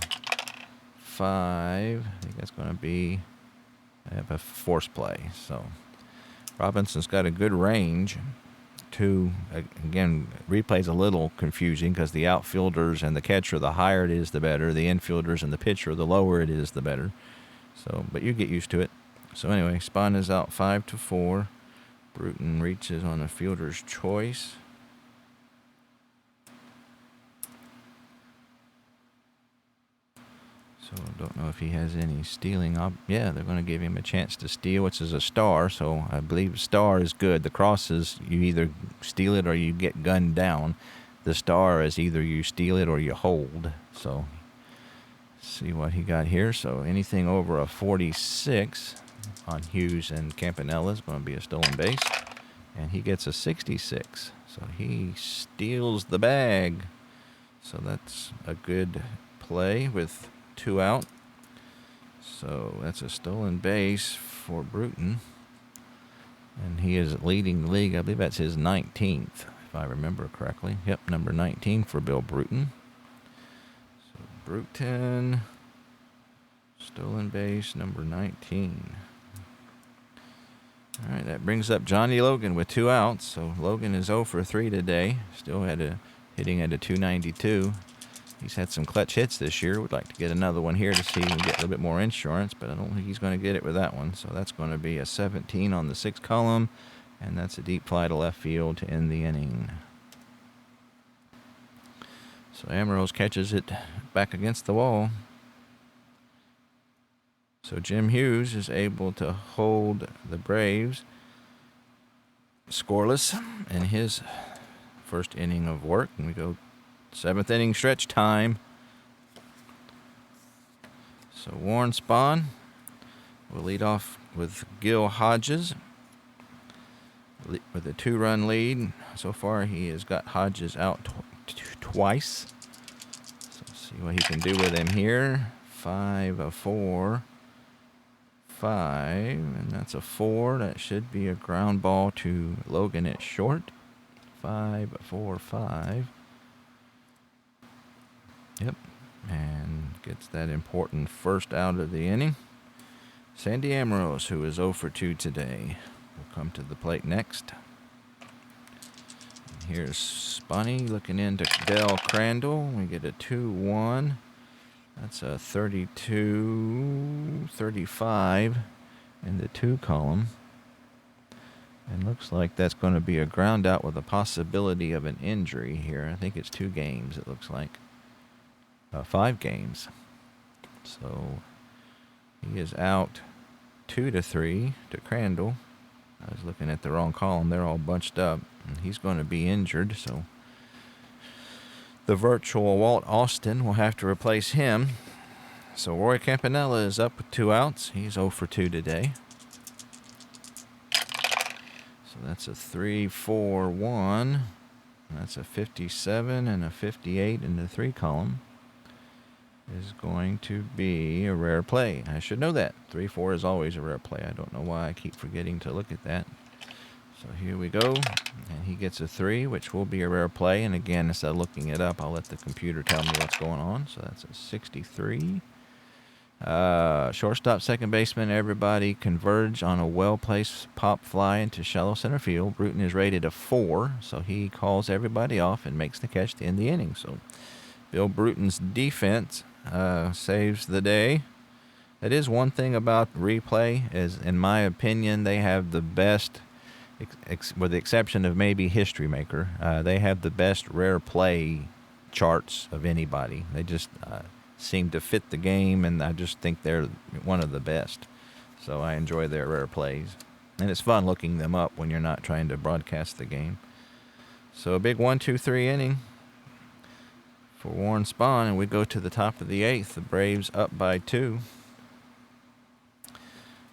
5. I think that's going to be... I have a force play. So Robinson's got a good range. 2, again, replay's a little confusing because the outfielders and the catcher, the higher it is, the better. The infielders and the pitcher, the lower it is, the better. So, but you get used to it. So anyway, Spahn is out 5-4. Bruton reaches on a fielder's choice. So I don't know if he has any stealing. Yeah, they're going to give him a chance to steal, which is a star. So I believe star is good. The cross is you either steal it or you get gunned down. The star is either you steal it or you hold. So see what he got here. So anything over a 46 on Hughes and Campanella is going to be a stolen base. And he gets a 66. So he steals the bag. So that's a good play with 2 out. So that's a stolen base for Bruton. And he is leading the league. I believe that's his 19th, if I remember correctly. Yep, number 19 for Bill Bruton. So Bruton, stolen base, number 19. All right, that brings up Johnny Logan with 2 outs. So Logan is 0 for 3 today. Still hitting at a 292. He's had some clutch hits this year. Would like to get another one here to see if we can get a little bit more insurance, but I don't think he's going to get it with that one. So that's going to be a 17 on the 6th column, and that's a deep fly to left field to end the inning. So Ambrose catches it back against the wall. So Jim Hughes is able to hold the Braves scoreless in his first inning of work, and we go 7th inning stretch time. So Warren Spahn will lead off with Gil Hodges with a 2-run lead. So far he has got Hodges out twice. So let's see what he can do with him here. 5-4. 5, and that's a 4. That should be a ground ball to Logan at short. 5-4-5. Yep, and gets that important first out of the inning. Sandy Ambrose, who is 0 for 2 today, will come to the plate next. And here's Spahn looking into Del Crandall. We get a 2-1. That's a 32-35 in the 2 column. And looks like that's going to be a ground out with a possibility of an injury here. I think it's 2 games, it looks like. 5 games. So he is out 2-3 to Crandall. I was looking at the wrong column. They're all bunched up, and he's going to be injured. So the virtual Walt Austin will have to replace him. So Roy Campanella is up with 2 outs. He's 0 for 2 today. So that's a 3-4-1. That's a 57 and a 58 in the 3 column. Is going to be a rare play. I should know that. 3-4 is always a rare play. I don't know why I keep forgetting to look at that. So here we go. And he gets a 3, which will be a rare play. And again, instead of looking it up, I'll let the computer tell me what's going on. So that's a 63. Shortstop, second baseman, everybody converge on a well-placed pop fly into shallow center field. Bruton is rated a 4, so he calls everybody off and makes the catch to end the inning. So Bill Bruton's defense saves the day. That is one thing about replay, is in my opinion, they have the best, with the exception of maybe History Maker, they have the best rare play charts of anybody. They just seem to fit the game, and I just think they're one of the best. So I enjoy their rare plays. And it's fun looking them up when you're not trying to broadcast the game. So a big 1-2-3 inning for Warren Spahn, and we go to the top of the 8th. The Braves up by 2.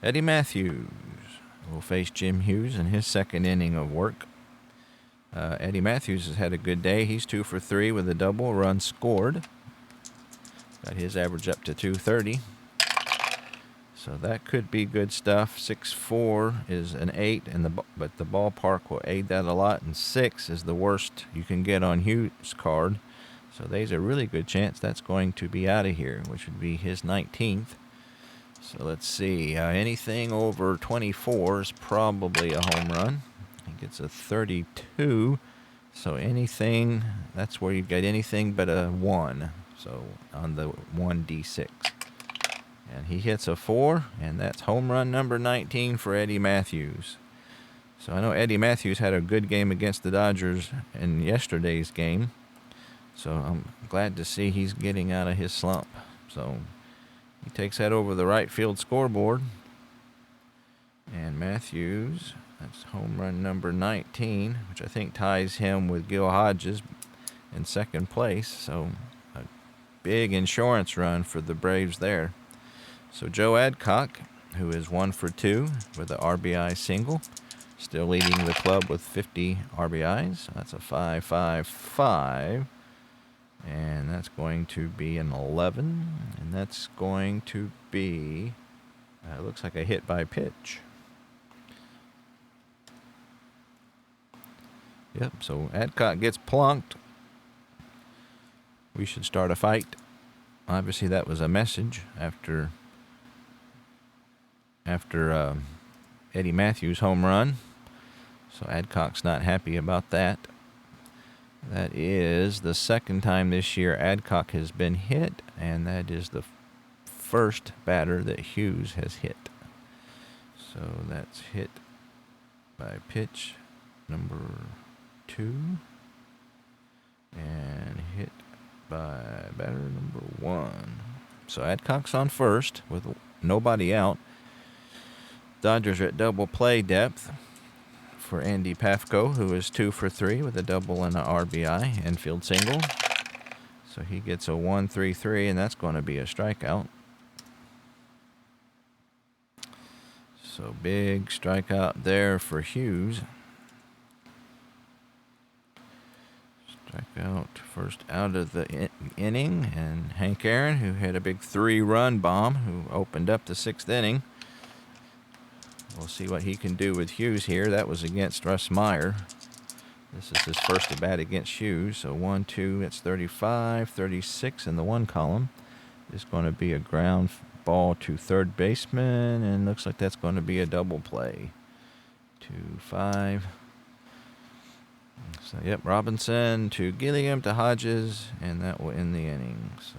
Eddie Matthews will face Jim Hughes in his second inning of work. Eddie Matthews has had a good day. He's 2 for 3 with a double, run scored. Got his average up to 230. So that could be good stuff. 6-4 is an 8, but the ballpark will aid that a lot. And 6 is the worst you can get on Hughes' card. So there's a really good chance that's going to be out of here, which would be his 19th. So let's see. Anything over 24 is probably a home run. He gets a 32. So anything, that's where you get anything but a 1. So on the 1d6. And he hits a 4, and that's home run number 19 for Eddie Matthews. So I know Eddie Matthews had a good game against the Dodgers in yesterday's game. So I'm glad to see he's getting out of his slump. So he takes that over the right field scoreboard. And Matthews, that's home run number 19, which I think ties him with Gil Hodges in second place. So a big insurance run for the Braves there. So Joe Adcock, who is 1 for 2 with an RBI single, still leading the club with 50 RBIs. So that's a 5-5-5. And that's going to be an 11. And that's going to be, looks like a hit by pitch. Yep, so Adcock gets plunked. We should start a fight. Obviously, that was a message after Eddie Matthews' home run. So Adcock's not happy about that. That is the second time this year Adcock has been hit, and that is the first batter that Hughes has hit. So that's hit by pitch number 2, and hit by batter number 1. So Adcock's on first with nobody out. Dodgers are at double play depth for Andy Pafko, who is 2 for 3 with a double and an RBI infield single. So he gets a 1-3-3, and that's going to be a strikeout. So big strikeout there for Hughes. Strikeout first out of the inning, and Hank Aaron, who had a big 3-run bomb, who opened up the 6th inning. We'll see what he can do with Hughes here. That was against Russ Meyer. This is his first at bat against Hughes. So 1-2, it's 35, 36 in the 1 column. It's going to be a ground ball to third baseman, and looks like that's going to be a double play. 2-5. So, yep, Robinson to Gilliam to Hodges, and that will end the inning. So,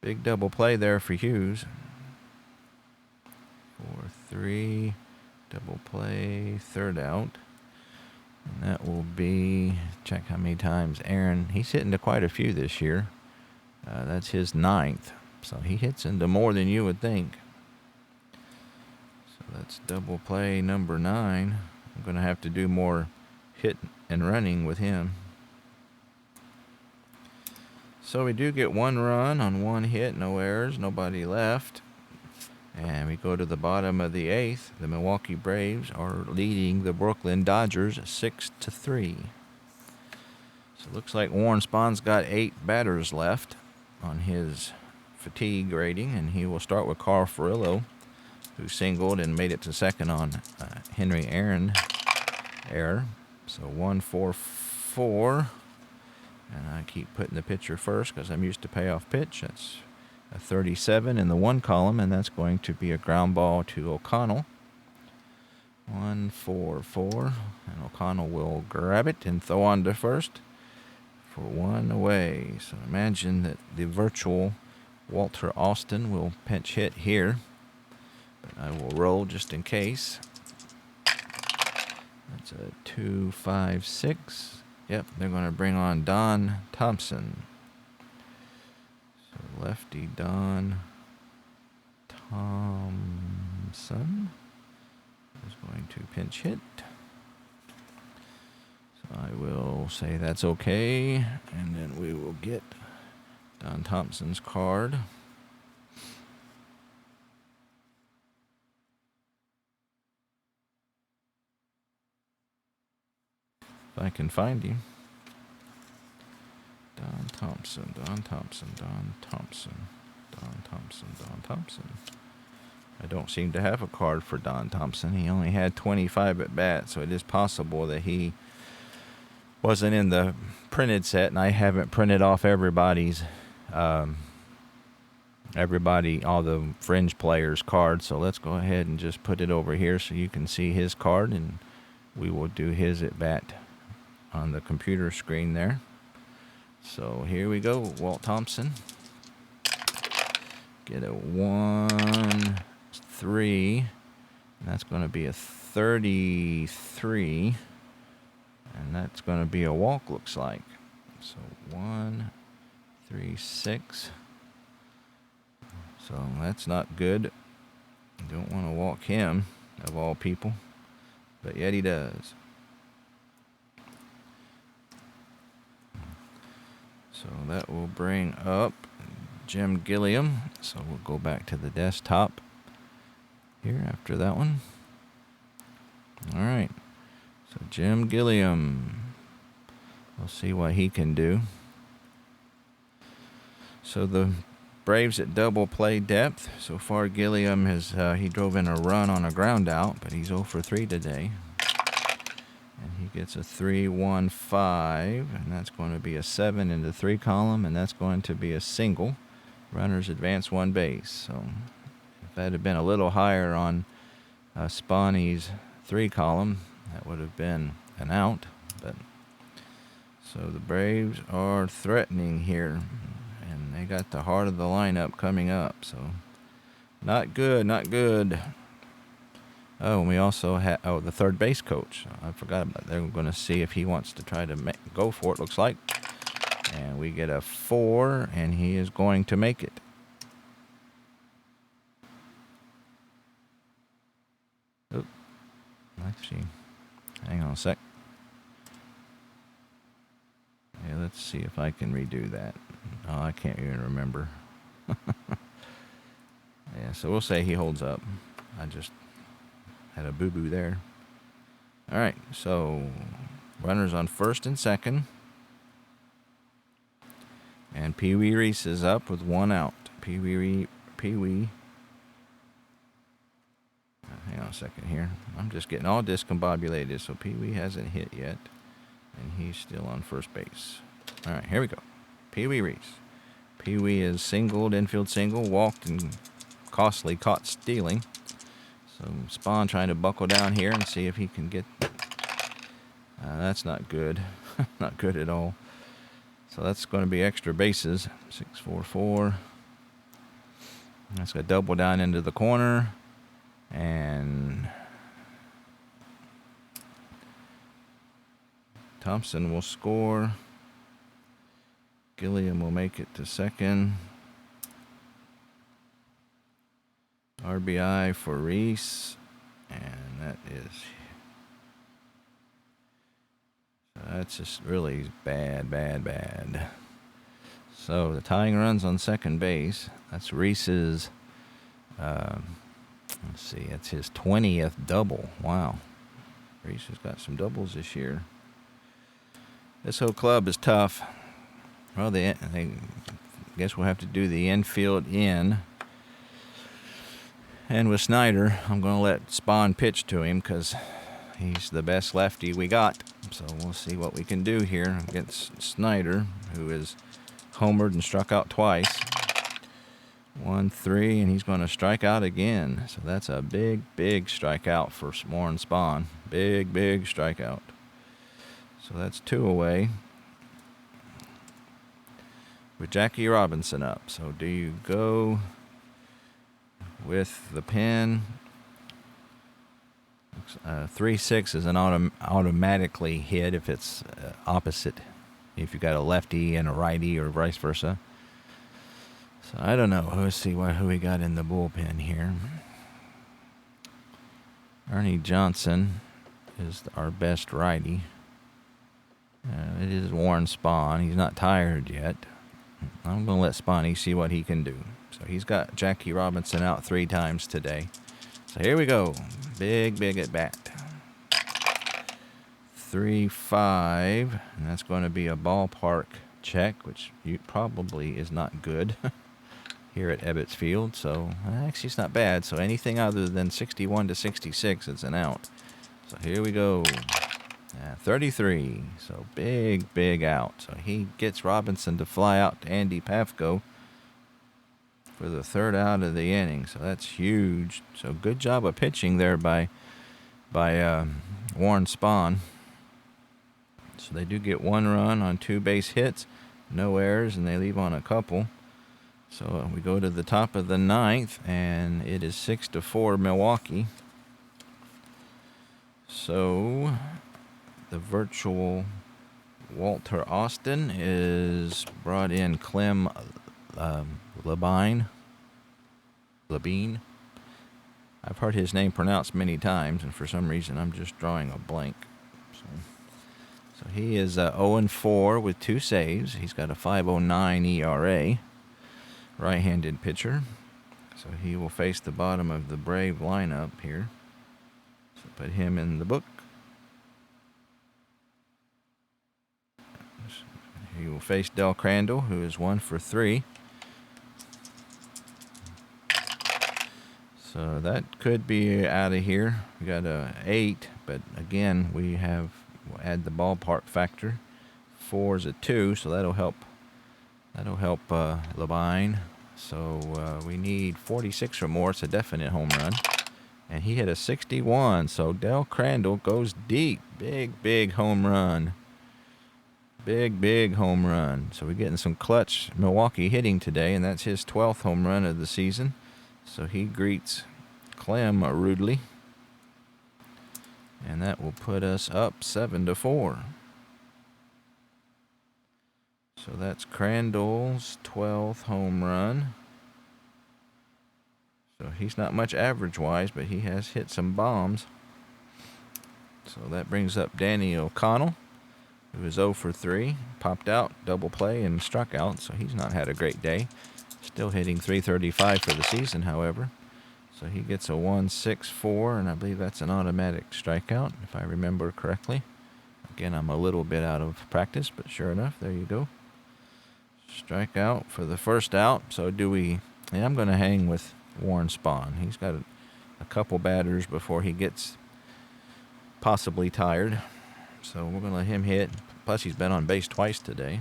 big double play there for Hughes. 4-3, double play, third out. And that will be, check how many times Aaron, he's hitting to quite a few this year. That's his 9th. So he hits into more than you would think. So that's double play number 9. I'm going to have to do more hit and running with him. So we do get 1 run on 1 hit, no errors, nobody left. And we go to the bottom of the 8th. The Milwaukee Braves are leading the Brooklyn Dodgers 6-3. So it looks like Warren Spahn's got 8 batters left on his fatigue rating, and he will start with Carl Furillo, who singled and made it to second on Henry Aaron error. So 1-4-4, and I keep putting the pitcher first because I'm used to payoff pitch. That's a 37 in the 1 column, and that's going to be a ground ball to O'Connell. 1-4-4, and O'Connell will grab it and throw on to first for 1 away. So imagine that the virtual Walter Austin will pinch hit here, but I will roll just in case. That's a 2-5-6. Yep, they're going to bring on Don Thompson. So lefty Don Thompson is going to pinch hit. So I will say that's okay, and then we will get Don Thompson's card. If I can find him. Don Thompson, Don Thompson, Don Thompson, Don Thompson, Don Thompson. I don't seem to have a card for Don Thompson. He only had 25 at bat, so it is possible that he wasn't in the printed set, and I haven't printed off everybody's, all the fringe players' cards. So let's go ahead and just put it over here so you can see his card, and we will do his at bat on the computer screen there. So here we go, Walt Thompson. Get a 1-3, and that's going to be a 33, and that's going to be a walk, looks like. So 1-3-6. So that's not good. Don't want to walk him, of all people, but yet he does. So that will bring up Jim Gilliam. So we'll go back to the desktop here after that one. All right. So Jim Gilliam. We'll see what he can do. So the Braves at double play depth. So far Gilliam has he drove in a run on a ground out, but he's 0 for 3 today. And he gets a 3-1-5, and that's going to be a 7 in the 3 column, and that's going to be a single. Runners advance 1 base. So if that had been a little higher on Spahny's 3 column, that would have been an out. But so the Braves are threatening here, and they got the heart of the lineup coming up. So not good, not good. Oh, and we also have the third base coach. I forgot about that. They're going to see if he wants to try to go for it, looks like. And we get a 4, and he is going to make it. Oop. Let's see. Hang on a sec. Yeah, let's see if I can redo that. Oh, I can't even remember. Yeah, so we'll say he holds up. I just had a boo-boo there. All right, so runners on first and second. And Pee Wee Reese is up with 1 out. Pee Wee. Hang on a second here. I'm just getting all discombobulated. So Pee Wee hasn't hit yet, and he's still on first base. All right, here we go. Pee Wee Reese. Pee Wee is singled, infield single, walked, and costly caught stealing. So Spahn trying to buckle down here and see if he can get. That's not good. Not good at all. So that's going to be extra bases. 6-4-4. That's going to double down into the corner. And Thompson will score. Gilliam will make it to second. RBI for Reese. And that is... that's just really bad. So the tying runs on second base. That's Reese's... let's see, it's his 20th double. Wow. Reese has got some doubles this year. This whole club is tough. Well, I guess we'll have to do the infield in. And with Snyder, I'm going to let Spahn pitch to him because he's the best lefty we got. So we'll see what we can do here against Snyder, who is homered and struck out twice. 1-3, and he's going to strike out again. So that's a big strikeout for Warren Spahn. Big strikeout. So that's 2 away. With Jackie Robinson up. So do you go with the pen? 3-6 is an automatically hit if it's opposite. If you got a lefty and a righty or vice versa. So I don't know. Let's see who we got in the bullpen here. Ernie Johnson is our best righty. It is Warren Spahn. He's not tired yet. I'm going to let Spahn see what he can do. So he's got Jackie Robinson out 3 times today. So here we go. Big at bat. 3-5. And that's going to be a ballpark check, which probably is not good. Here at Ebbets Field, so actually it's not bad. So anything other than 61 to 66, it's an out. So here we go. 33. So big out. So he gets Robinson to fly out to Andy Pafko for the 3rd out of the inning. So that's huge. So good job of pitching there by Warren Spahn. So they do get 1 run on 2 base hits, no errors, and they leave on a couple. So we go to the top of the 9th, and it is 6-4 Milwaukee. So the virtual Walter Austin is brought in Clem Labine. I've heard his name pronounced many times, and for some reason I'm just drawing a blank. So he is 0-4 with 2 saves. He's got a 5.09 ERA. Right-handed pitcher. So he will face the bottom of the Brave lineup here. So put him in the book. He will face Del Crandall, who is 1 for 3. So that could be out of here. We got a 8, but again, we'll add the ballpark factor. 4 is a 2, so that'll help Labine. So we need 46 or more. It's a definite home run. And he hit a 61. So Del Crandall goes deep. Big home run. Big home run. So we're getting some clutch Milwaukee hitting today, and that's his 12th home run of the season. So he greets Clem rudely. And that will put us up 7-4. So that's Crandall's 12th home run. So he's not much average-wise, but he has hit some bombs. So that brings up Danny O'Connell, who is 0 for 3. Popped out, double play, and struck out, so he's not had a great day. Still hitting .335 for the season, however. So he gets a 1.64, and I believe that's an automatic strikeout, if I remember correctly. Again, I'm a little bit out of practice, but sure enough, there you go. Strike out for the 1st out. So I'm going to hang with Warren Spahn. He's got a couple batters before he gets possibly tired. So we're going to let him hit. Plus, he's been on base twice today.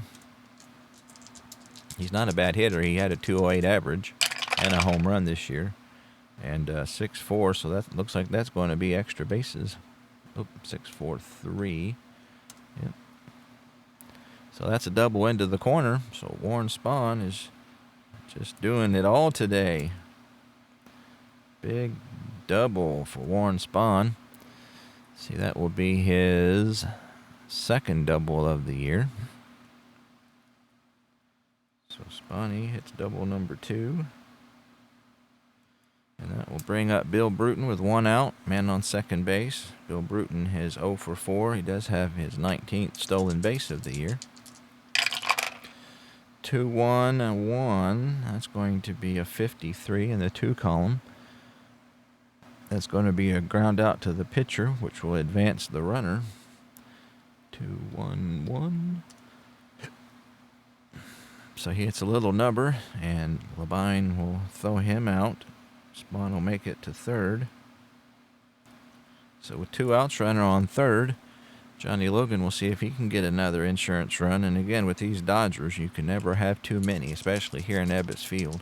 He's not a bad hitter. He had a 2.08 average and a home run this year. And 6.4, so that looks like that's going to be extra bases. 6.43. Yep. So that's a double into the corner. So Warren Spahn is just doing it all today. Big double for Warren Spahn. See, that will be his 2nd double of the year. So Spahn hits double number 2. And that will bring up Bill Bruton with 1 out, man on second base. Bill Bruton is 0 for 4. He does have his 19th stolen base of the year. 2-1-1. That's going to be a 53 in the 2 column. That's going to be a ground out to the pitcher, which will advance the runner. 2-1-1. So he hits a little number, and Labine will throw him out. Spahn will make it to third. So with 2 outs, runner on third, Johnny Logan will see if he can get another insurance run. And again, with these Dodgers, you can never have too many, especially here in Ebbets Field.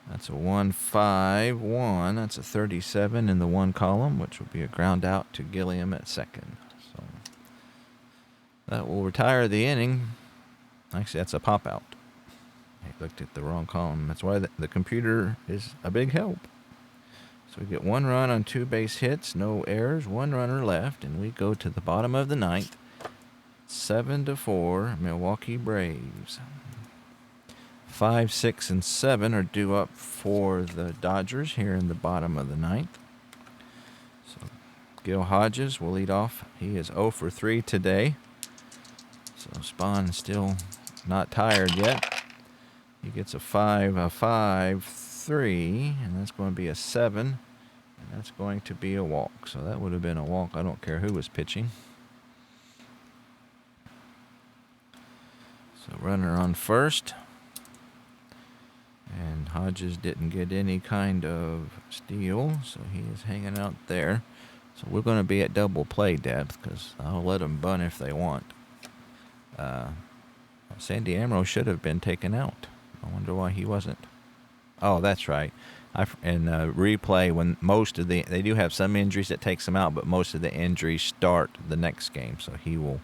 That's a 1-5-1. That's a 37 in the 1 column, which will be a ground out to Gilliam at second. So that will retire the inning. Actually, that's a pop out. I looked at the wrong column. That's why the computer is a big help. So we get 1 run on 2 base hits, no errors, 1 runner left, and we go to the bottom of the 9th. 7-4, Milwaukee Braves. 5, 6, and 7 are due up for the Dodgers here in the bottom of the 9th. So Gil Hodges will lead off. He is 0 for 3 today. So Spahn still not tired yet. He gets a 5-3, and that's going to be a 7, and that's going to be a walk. So that would have been a walk. I don't care who was pitching. So runner on first. And Hodges didn't get any kind of steal, so he is hanging out there. So we're going to be at double play depth because I'll let them bunt if they want. Sandy Amro should have been taken out. I wonder why he wasn't. Oh, that's right. In replay, when most of they do have some injuries that takes them out, but most of the injuries start the next game, so he will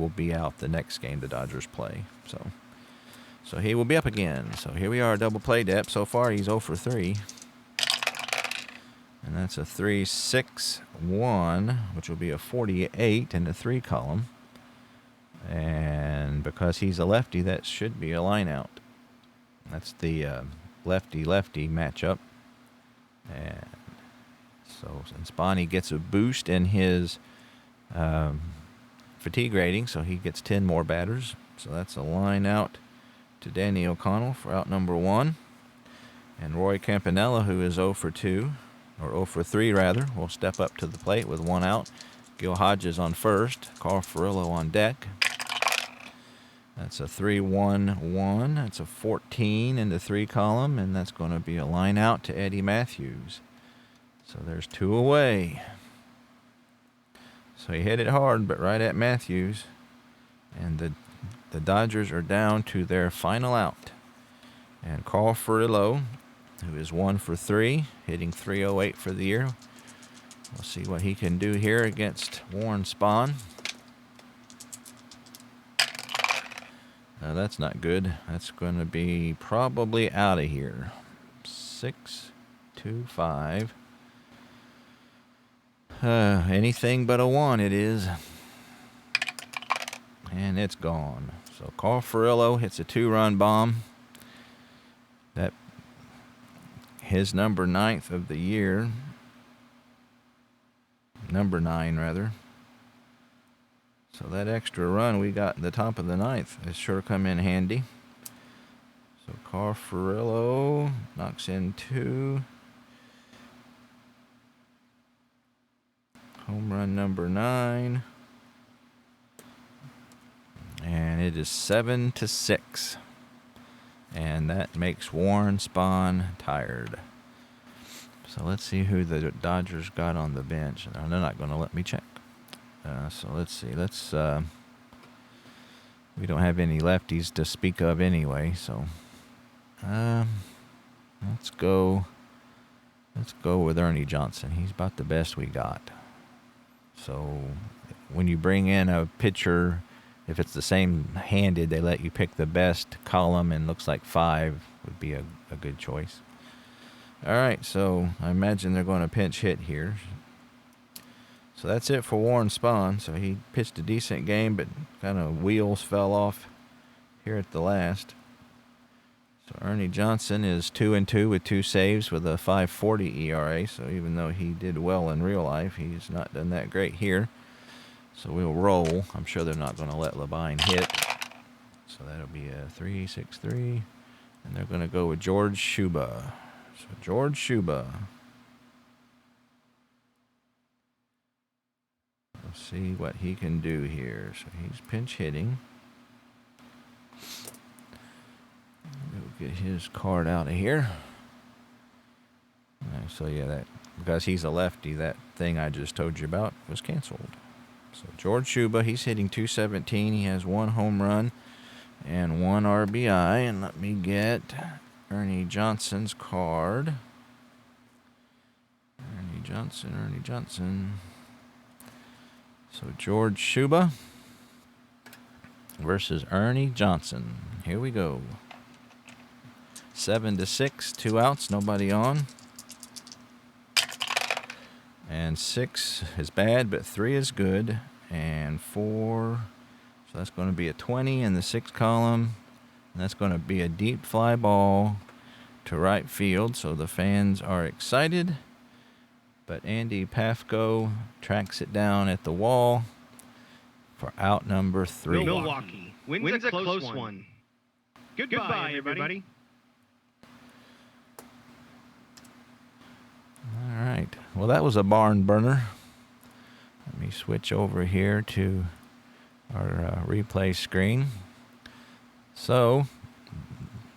be out the next game the Dodgers play. So he will be up again. So here we are, double play depth. So far he's 0 for 3, and that's a 3-6-1, which will be a 48 in the 3 column. And because he's a lefty, that should be a line out. That's the lefty-lefty matchup. And so Spahn gets a boost in his fatigue rating, so he gets 10 more batters. So that's a line out to Danny O'Connell for out number 1. And Roy Campanella, who is 0 for 2, or 0 for 3 rather, will step up to the plate with 1 out. Gil Hodges on first, Carl Furillo on deck. That's a 3-1-1. That's a 14 in the 3 column, and that's going to be a line out to Eddie Matthews. So there's 2 away. So he hit it hard, but right at Matthews. And the Dodgers are down to their final out. And Carl Furillo, who is 1 for 3, hitting .308 for the year. We'll see what he can do here against Warren Spahn. That's not good. That's going to be probably out of here. 6-2-5. Anything but a 1 it is. And it's gone. So Carl Furillo hits a 2-run bomb. That his number 9th of the year. Number 9 rather. So that extra run we got in the top of the 9th has sure come in handy. So Carl Furillo knocks in 2. Home run number 9. And it is 7-6. And that makes Warren Spahn tired. So let's see who the Dodgers got on the bench. They're not going to let me check. So let's see. We don't have any lefties to speak of anyway. So let's go with Ernie Johnson. He's about the best we got. So when you bring in a pitcher, if it's the same handed, they let you pick the best column, and looks like 5 would be a good choice. All right, so I imagine they're going to pinch hit here. So that's it for Warren Spahn. So he pitched a decent game, but kind of wheels fell off here at the last. So Ernie Johnson is 2-2 with 2 saves with a 5.40 ERA. So even though he did well in real life, he's not done that great here. So we'll roll. I'm sure they're not going to let Labine hit. So that'll be a 3-6-3. And they're going to go with George Shuba. So George Shuba. We'll see what he can do here. So he's pinch hitting. We'll get his card out of here. So yeah, that because he's a lefty, that thing I just told you about was canceled. So George Shuba, he's hitting .217. He has 1 home run and 1 RBI. And let me get Ernie Johnson's card. Ernie Johnson. So George Shuba versus Ernie Johnson. Here we go. 7-6, 2 outs, nobody on. And 6 is bad, but 3 is good. And 4, so that's going to be a 20 in the 6th column. And that's going to be a deep fly ball to right field. So the fans are excited. But Andy Pafko tracks it down at the wall for out number 3. Milwaukee wins a close one. Goodbye, everybody. All right. Well, that was a barn burner. Let me switch over here to our replay screen. So,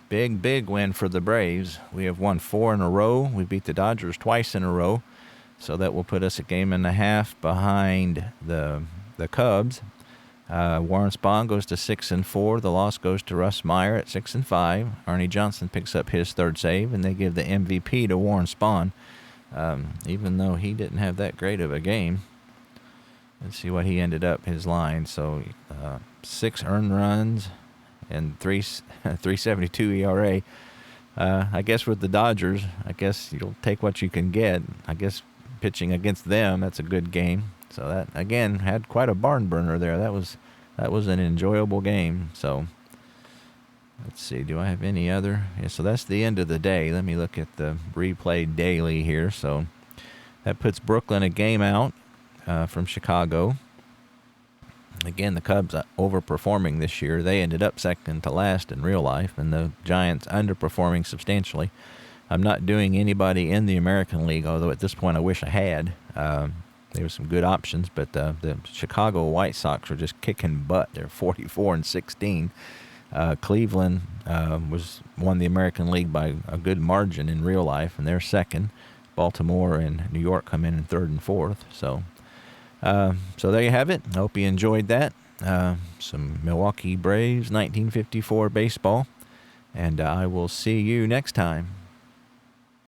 big win for the Braves. We have won 4 in a row. We beat the Dodgers twice in a row. So that will put us a game and a half behind the Cubs. Warren Spahn goes to 6-4. The loss goes to Russ Meyer at 6-5. Ernie Johnson picks up his 3rd save, and they give the MVP to Warren Spahn, even though he didn't have that great of a game. Let's see what he ended up, his line. So 6 earned runs and 3.72 ERA. I guess with the Dodgers, I guess you'll take what you can get. I guess pitching against them, that's a good game. So that, again, had quite a barn burner there. That was an enjoyable game. So let's see, do I have any other? Yeah, so that's the end of the day. Let me look at the replay daily here. So that puts Brooklyn a game out from Chicago. Again, the Cubs overperforming this year. They ended up second to last in real life, and the Giants underperforming substantially. I'm not doing anybody in the American League, although at this point I wish I had. There were some good options, but the Chicago White Sox are just kicking butt. They're 44-16. Cleveland won the American League by a good margin in real life, and they're second. Baltimore and New York come in 3rd and 4th. So there you have it. I hope you enjoyed that. Some Milwaukee Braves 1954 baseball, and I will see you next time.